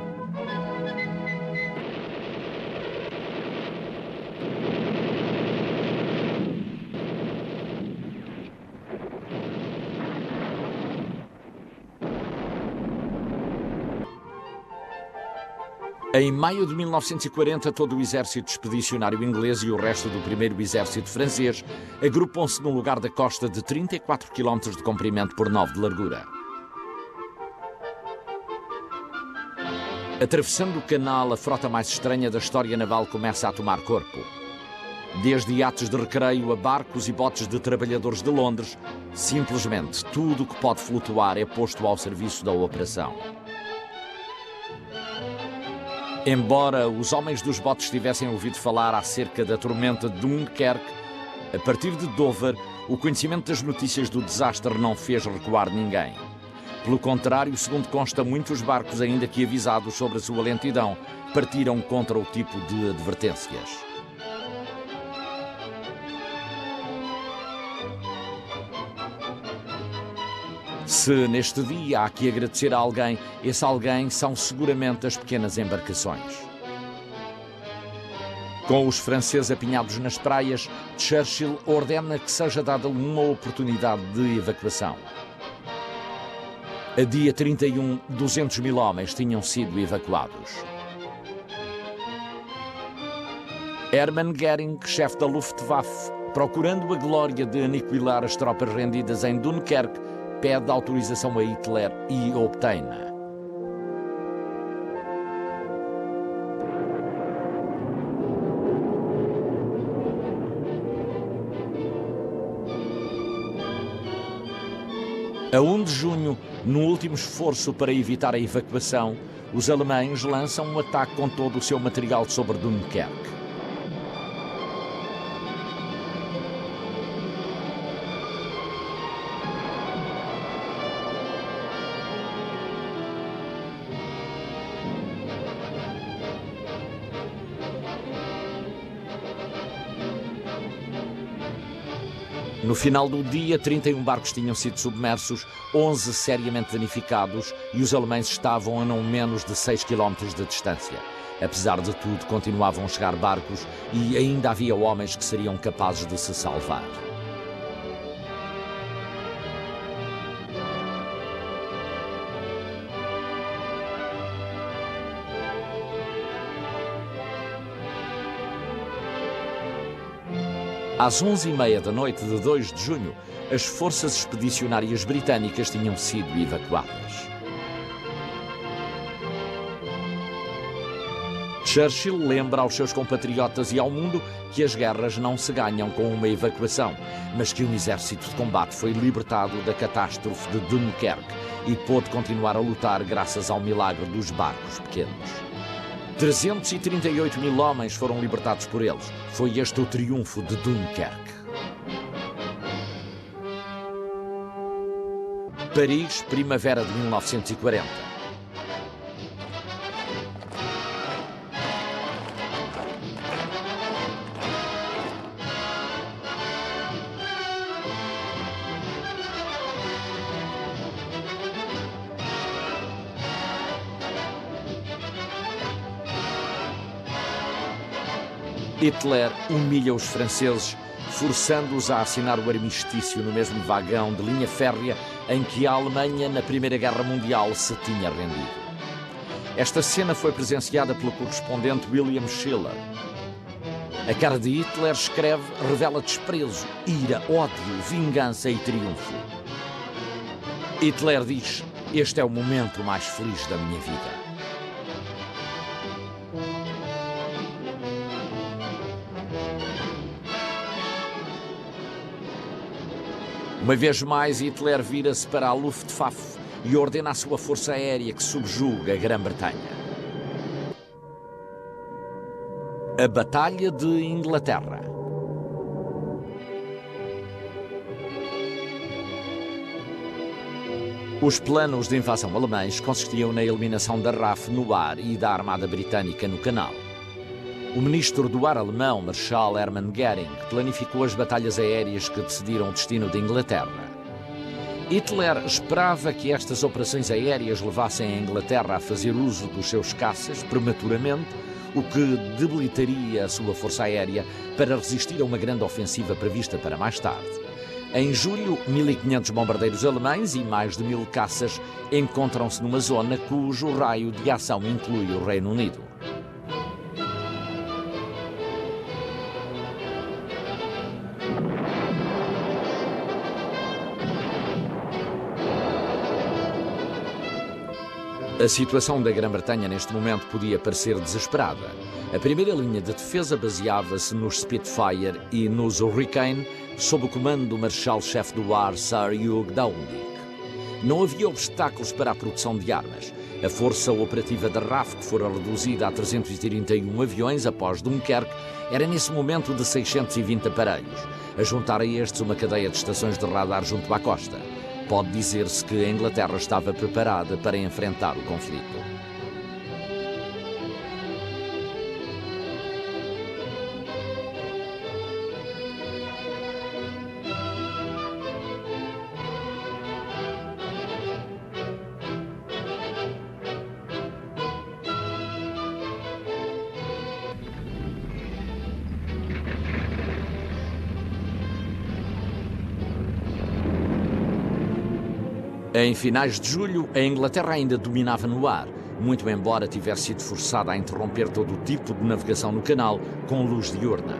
Em maio de 1940, todo o exército expedicionário inglês e o resto do primeiro exército francês agrupam-se num lugar da costa de 34 km de comprimento por 9 de largura. Atravessando o canal, a frota mais estranha da história naval começa a tomar corpo. Desde iates de recreio a barcos e botes de trabalhadores de Londres, simplesmente tudo o que pode flutuar é posto ao serviço da operação. Embora os homens dos botes tivessem ouvido falar acerca da tormenta de Dunkerque, a partir de Dover, o conhecimento das notícias do desastre não fez recuar ninguém. Pelo contrário, segundo consta, muitos barcos, ainda que avisados sobre a sua lentidão, partiram contra o tipo de advertências. Se neste dia há que agradecer a alguém, esse alguém são seguramente as pequenas embarcações. Com os franceses apinhados nas praias, Churchill ordena que seja dada uma oportunidade de evacuação. A dia 31, 200 mil homens tinham sido evacuados. Hermann Göring, chefe da Luftwaffe, procurando a glória de aniquilar as tropas rendidas em Dunkerque, pede autorização a Hitler e obtém-na. A 1 de junho, no último esforço para evitar a evacuação, os alemães lançam um ataque com todo o seu material sobre Dunkerque. No final do dia, 31 barcos tinham sido submersos, 11 seriamente danificados e os alemães estavam a não menos de 6 km de distância. Apesar de tudo, continuavam a chegar barcos e ainda havia homens que seriam capazes de se salvar. Às 11h30 da noite de 2 de junho, as forças expedicionárias britânicas tinham sido evacuadas. Churchill lembra aos seus compatriotas e ao mundo que as guerras não se ganham com uma evacuação, mas que um exército de combate foi libertado da catástrofe de Dunkerque e pôde continuar a lutar graças ao milagre dos barcos pequenos. 338 mil homens foram libertados por eles. Foi este o triunfo de Dunkerque. Paris, primavera de 1940. Hitler humilha os franceses, forçando-os a assinar o armistício no mesmo vagão de linha férrea em que a Alemanha, na Primeira Guerra Mundial, se tinha rendido. Esta cena foi presenciada pelo correspondente William Schiller. A cara de Hitler, escreve, revela desprezo, ira, ódio, vingança e triunfo. Hitler diz: "Este é o momento mais feliz da minha vida." Uma vez mais, Hitler vira-se para a Luftwaffe e ordena a sua força aérea que subjuga a Grã-Bretanha. A Batalha de Inglaterra. Os planos de invasão alemães consistiam na eliminação da RAF no ar e da Armada Britânica no Canal. O ministro do ar alemão, Marshal Hermann Göring, planificou as batalhas aéreas que decidiram o destino da Inglaterra. Hitler esperava que estas operações aéreas levassem a Inglaterra a fazer uso dos seus caças prematuramente, o que debilitaria a sua força aérea para resistir a uma grande ofensiva prevista para mais tarde. Em julho, 1.500 bombardeiros alemães e mais de 1.000 caças encontram-se numa zona cujo raio de ação inclui o Reino Unido. A situação da Grã-Bretanha neste momento podia parecer desesperada. A primeira linha de defesa baseava-se nos Spitfire e nos Hurricane, sob o comando do Marechal-Chefe do Ar, Sir Hugh Dowding. Não havia obstáculos para a produção de armas. A força operativa da RAF, que fora reduzida a 331 aviões após Dunkerque, era nesse momento de 620 aparelhos, a juntar a estes uma cadeia de estações de radar junto à costa. Pode dizer-se que a Inglaterra estava preparada para enfrentar o conflito. Em finais de julho, a Inglaterra ainda dominava no ar, muito embora tivesse sido forçada a interromper todo o tipo de navegação no canal com luz diurna.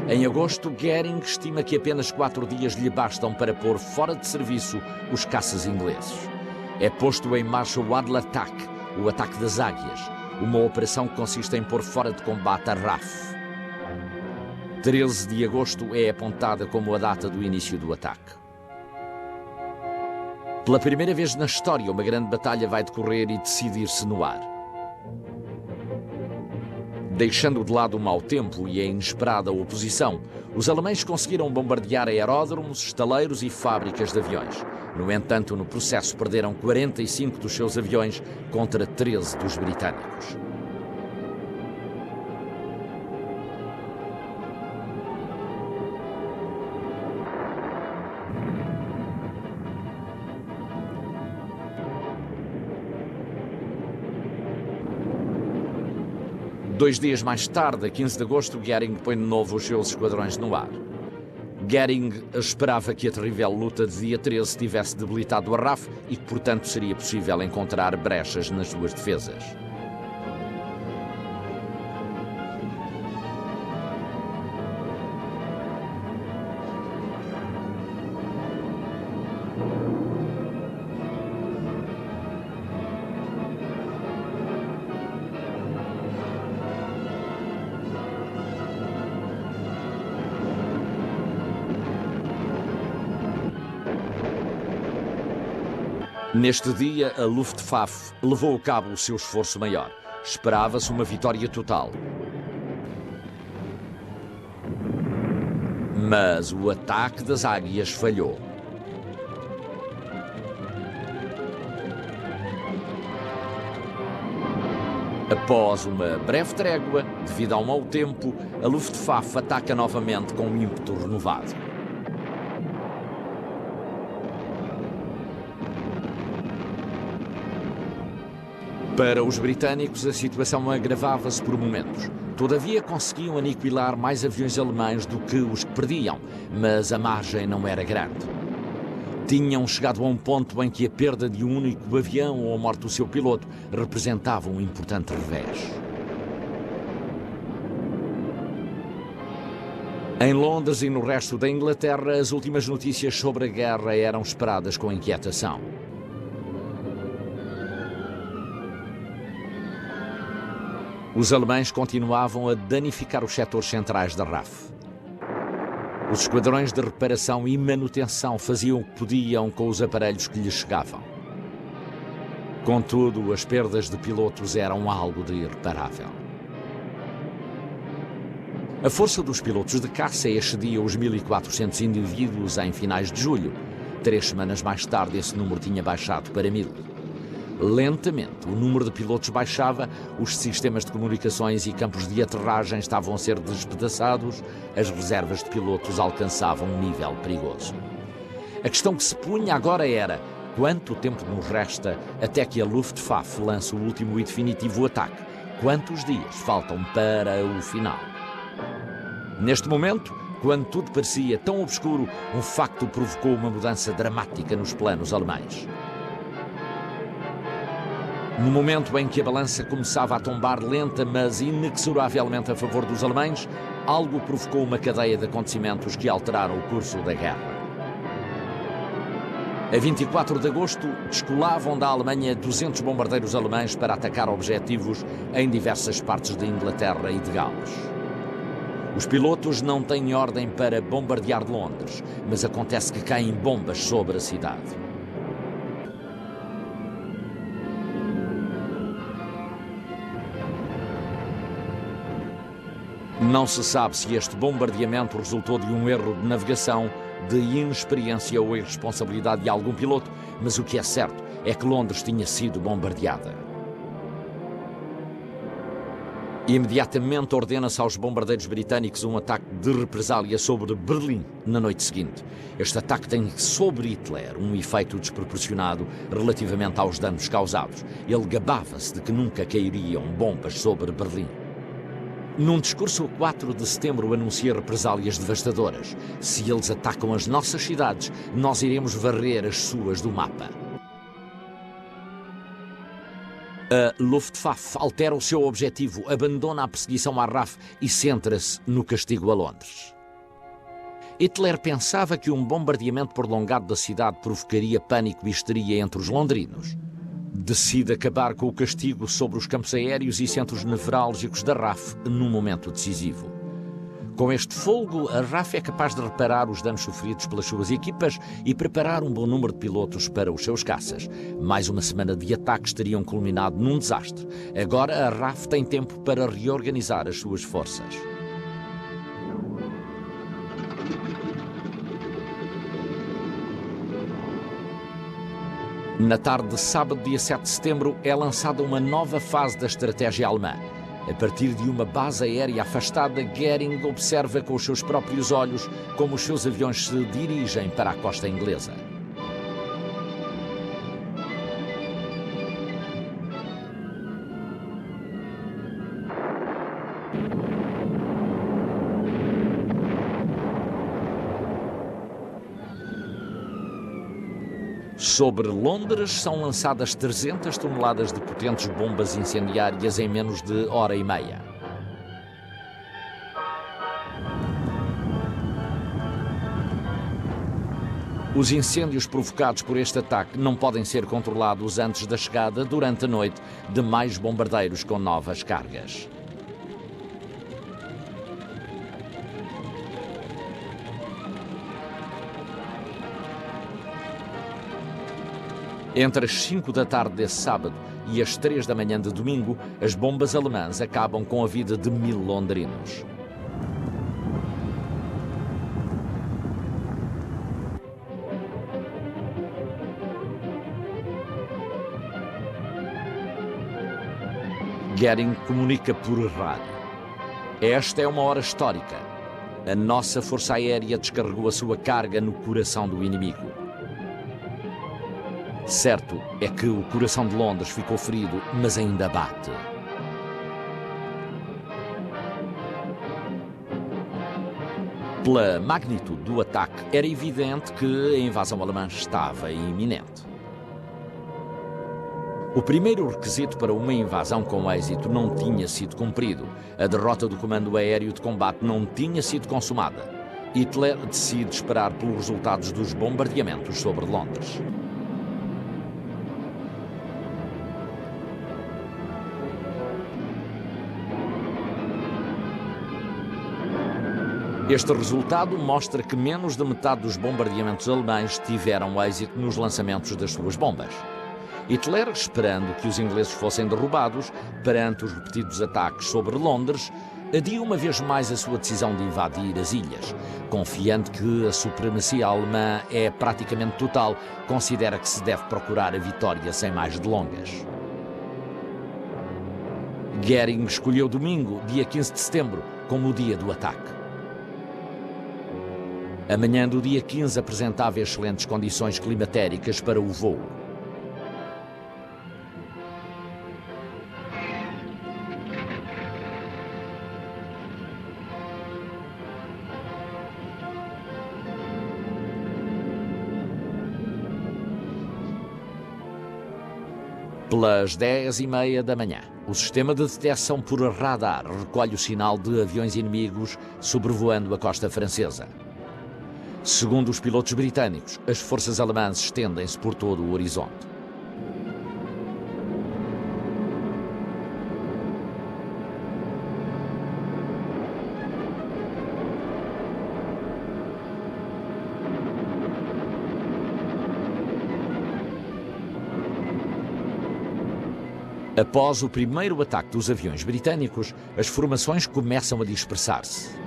Em agosto, Goering estima que apenas 4 dias lhe bastam para pôr fora de serviço os caças ingleses. É posto em marcha o Adler Attack, o ataque das águias, uma operação que consiste em pôr fora de combate a RAF. 13 de agosto é apontada como a data do início do ataque. Pela primeira vez na história, uma grande batalha vai decorrer e decidir-se no ar. Deixando de lado o mau tempo e a inesperada oposição, os alemães conseguiram bombardear aeródromos, estaleiros e fábricas de aviões. No entanto, no processo perderam 45 dos seus aviões contra 13 dos britânicos. Dois dias mais tarde, a 15 de agosto, Goering põe de novo os seus esquadrões no ar. Goering esperava que a terrível luta de dia 13 tivesse debilitado a RAF e que, portanto, seria possível encontrar brechas nas suas defesas. Neste dia, a Luftwaffe levou a cabo o seu esforço maior. Esperava-se uma vitória total. Mas o ataque das águias falhou. Após uma breve trégua, devido ao mau tempo, a Luftwaffe ataca novamente com um ímpeto renovado. Para os britânicos, a situação agravava-se por momentos. Todavia, conseguiam aniquilar mais aviões alemães do que os que perdiam, mas a margem não era grande. Tinham chegado a um ponto em que a perda de um único avião ou a morte do seu piloto representava um importante revés. Em Londres e no resto da Inglaterra, as últimas notícias sobre a guerra eram esperadas com inquietação. Os alemães continuavam a danificar os setores centrais da RAF. Os esquadrões de reparação e manutenção faziam o que podiam com os aparelhos que lhes chegavam. Contudo, as perdas de pilotos eram algo de irreparável. A força dos pilotos de caça excedia os 1.400 indivíduos em finais de julho. 3 semanas mais tarde, esse número tinha baixado para 1.000. Lentamente, o número de pilotos baixava, os sistemas de comunicações e campos de aterragem estavam a ser despedaçados, as reservas de pilotos alcançavam um nível perigoso. A questão que se punha agora era: quanto tempo nos resta até que a Luftwaffe lance o último e definitivo ataque? Quantos dias faltam para o final? Neste momento, quando tudo parecia tão obscuro, um facto provocou uma mudança dramática nos planos alemães. No momento em que a balança começava a tombar lenta, mas inexoravelmente a favor dos alemães, algo provocou uma cadeia de acontecimentos que alteraram o curso da guerra. A 24 de agosto, descolavam da Alemanha 200 bombardeiros alemães para atacar objetivos em diversas partes da Inglaterra e de Gales. Os pilotos não têm ordem para bombardear Londres, mas acontece que caem bombas sobre a cidade. Não se sabe se este bombardeamento resultou de um erro de navegação, de inexperiência ou irresponsabilidade de algum piloto, mas o que é certo é que Londres tinha sido bombardeada. Imediatamente ordena-se aos bombardeiros britânicos um ataque de represália sobre Berlim na noite seguinte. Este ataque tem sobre Hitler um efeito desproporcionado relativamente aos danos causados. Ele gabava-se de que nunca cairiam bombas sobre Berlim. Num discurso a 4 de setembro anuncia represálias devastadoras. Se eles atacam as nossas cidades, nós iremos varrer as suas do mapa. A Luftwaffe altera o seu objetivo, abandona a perseguição à RAF e centra-se no castigo a Londres. Hitler pensava que um bombardeamento prolongado da cidade provocaria pânico e histeria entre os londrinos. Decide acabar com o castigo sobre os campos aéreos e centros nevrálgicos da RAF num momento decisivo. Com este folgo, a RAF é capaz de reparar os danos sofridos pelas suas equipas e preparar um bom número de pilotos para os seus caças. Mais uma semana de ataques teriam culminado num desastre. Agora a RAF tem tempo para reorganizar as suas forças. Na tarde de sábado, dia 7 de setembro, é lançada uma nova fase da estratégia alemã. A partir de uma base aérea afastada, Goering observa com os seus próprios olhos como os seus aviões se dirigem para a costa inglesa. Sobre Londres são lançadas 300 toneladas de potentes bombas incendiárias em menos de hora e meia. Os incêndios provocados por este ataque não podem ser controlados antes da chegada, durante a noite, de mais bombardeiros com novas cargas. Entre as 5 da tarde desse sábado e as 3 da manhã de domingo, as bombas alemãs acabam com a vida de 1000 londrinos. Goering comunica por rádio. Esta é uma hora histórica. A nossa força aérea descarregou a sua carga no coração do inimigo. Certo é que o coração de Londres ficou ferido, mas ainda bate. Pela magnitude do ataque, era evidente que a invasão alemã estava iminente. O primeiro requisito para uma invasão com êxito não tinha sido cumprido. A derrota do comando aéreo de combate não tinha sido consumada. Hitler decide esperar pelos resultados dos bombardeamentos sobre Londres. Este resultado mostra que menos de metade dos bombardeamentos alemães tiveram êxito nos lançamentos das suas bombas. Hitler, esperando que os ingleses fossem derrubados perante os repetidos ataques sobre Londres, adia uma vez mais a sua decisão de invadir as ilhas. Confiante que a supremacia alemã é praticamente total, considera que se deve procurar a vitória sem mais delongas. Goering escolheu domingo, dia 15 de setembro, como o dia do ataque. A manhã do dia 15 apresentava excelentes condições climatéricas para o voo. Pelas 10h30 da manhã, o sistema de detecção por radar recolhe o sinal de aviões inimigos sobrevoando a costa francesa. Segundo os pilotos britânicos, as forças alemãs estendem-se por todo o horizonte. Após o primeiro ataque dos aviões britânicos, as formações começam a dispersar-se.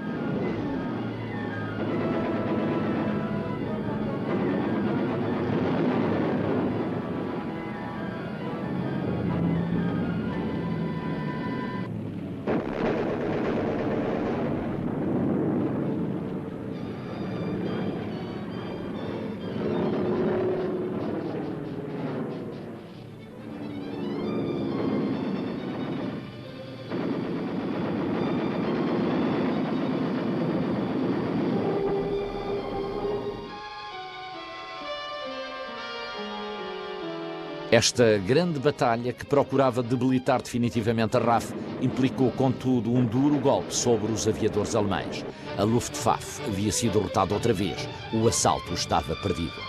Esta grande batalha, que procurava debilitar definitivamente a RAF, implicou, contudo, um duro golpe sobre os aviadores alemães. A Luftwaffe havia sido derrotada outra vez. O assalto estava perdido. –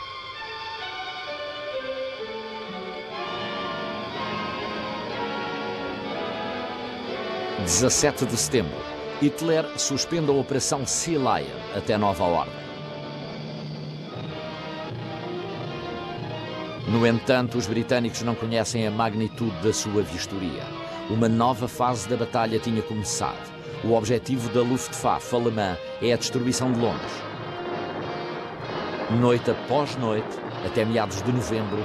17 de setembro. Hitler suspende a Operação Sea Lion até nova ordem. No entanto, os britânicos não conhecem a magnitude da sua vistoria. Uma nova fase da batalha tinha começado. O objetivo da Luftwaffe alemã é a destruição de Londres. Noite após noite, até meados de novembro,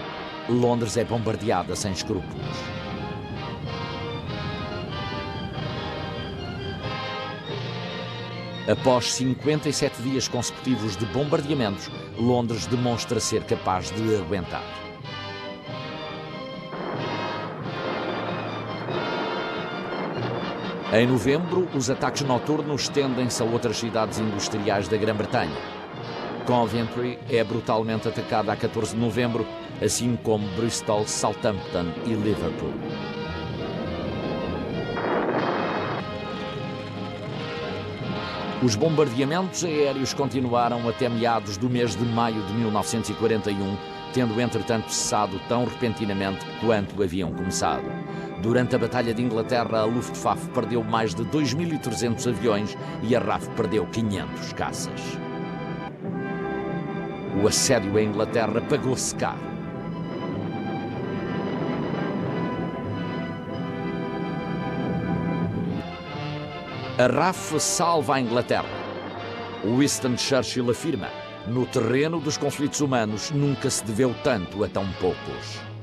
Londres é bombardeada sem escrúpulos. Após 57 dias consecutivos de bombardeamentos, Londres demonstra ser capaz de aguentar. Em novembro, os ataques noturnos estendem-se a outras cidades industriais da Grã-Bretanha. Coventry é brutalmente atacada a 14 de novembro, assim como Bristol, Southampton e Liverpool. Os bombardeamentos aéreos continuaram até meados do mês de maio de 1941, tendo entretanto cessado tão repentinamente quanto haviam começado. Durante a Batalha de Inglaterra, a Luftwaffe perdeu mais de 2.300 aviões e a RAF perdeu 500 caças. O assédio à Inglaterra pagou-se caro. A RAF salva a Inglaterra. Winston Churchill afirma: no terreno dos conflitos humanos nunca se deveu tanto a tão poucos.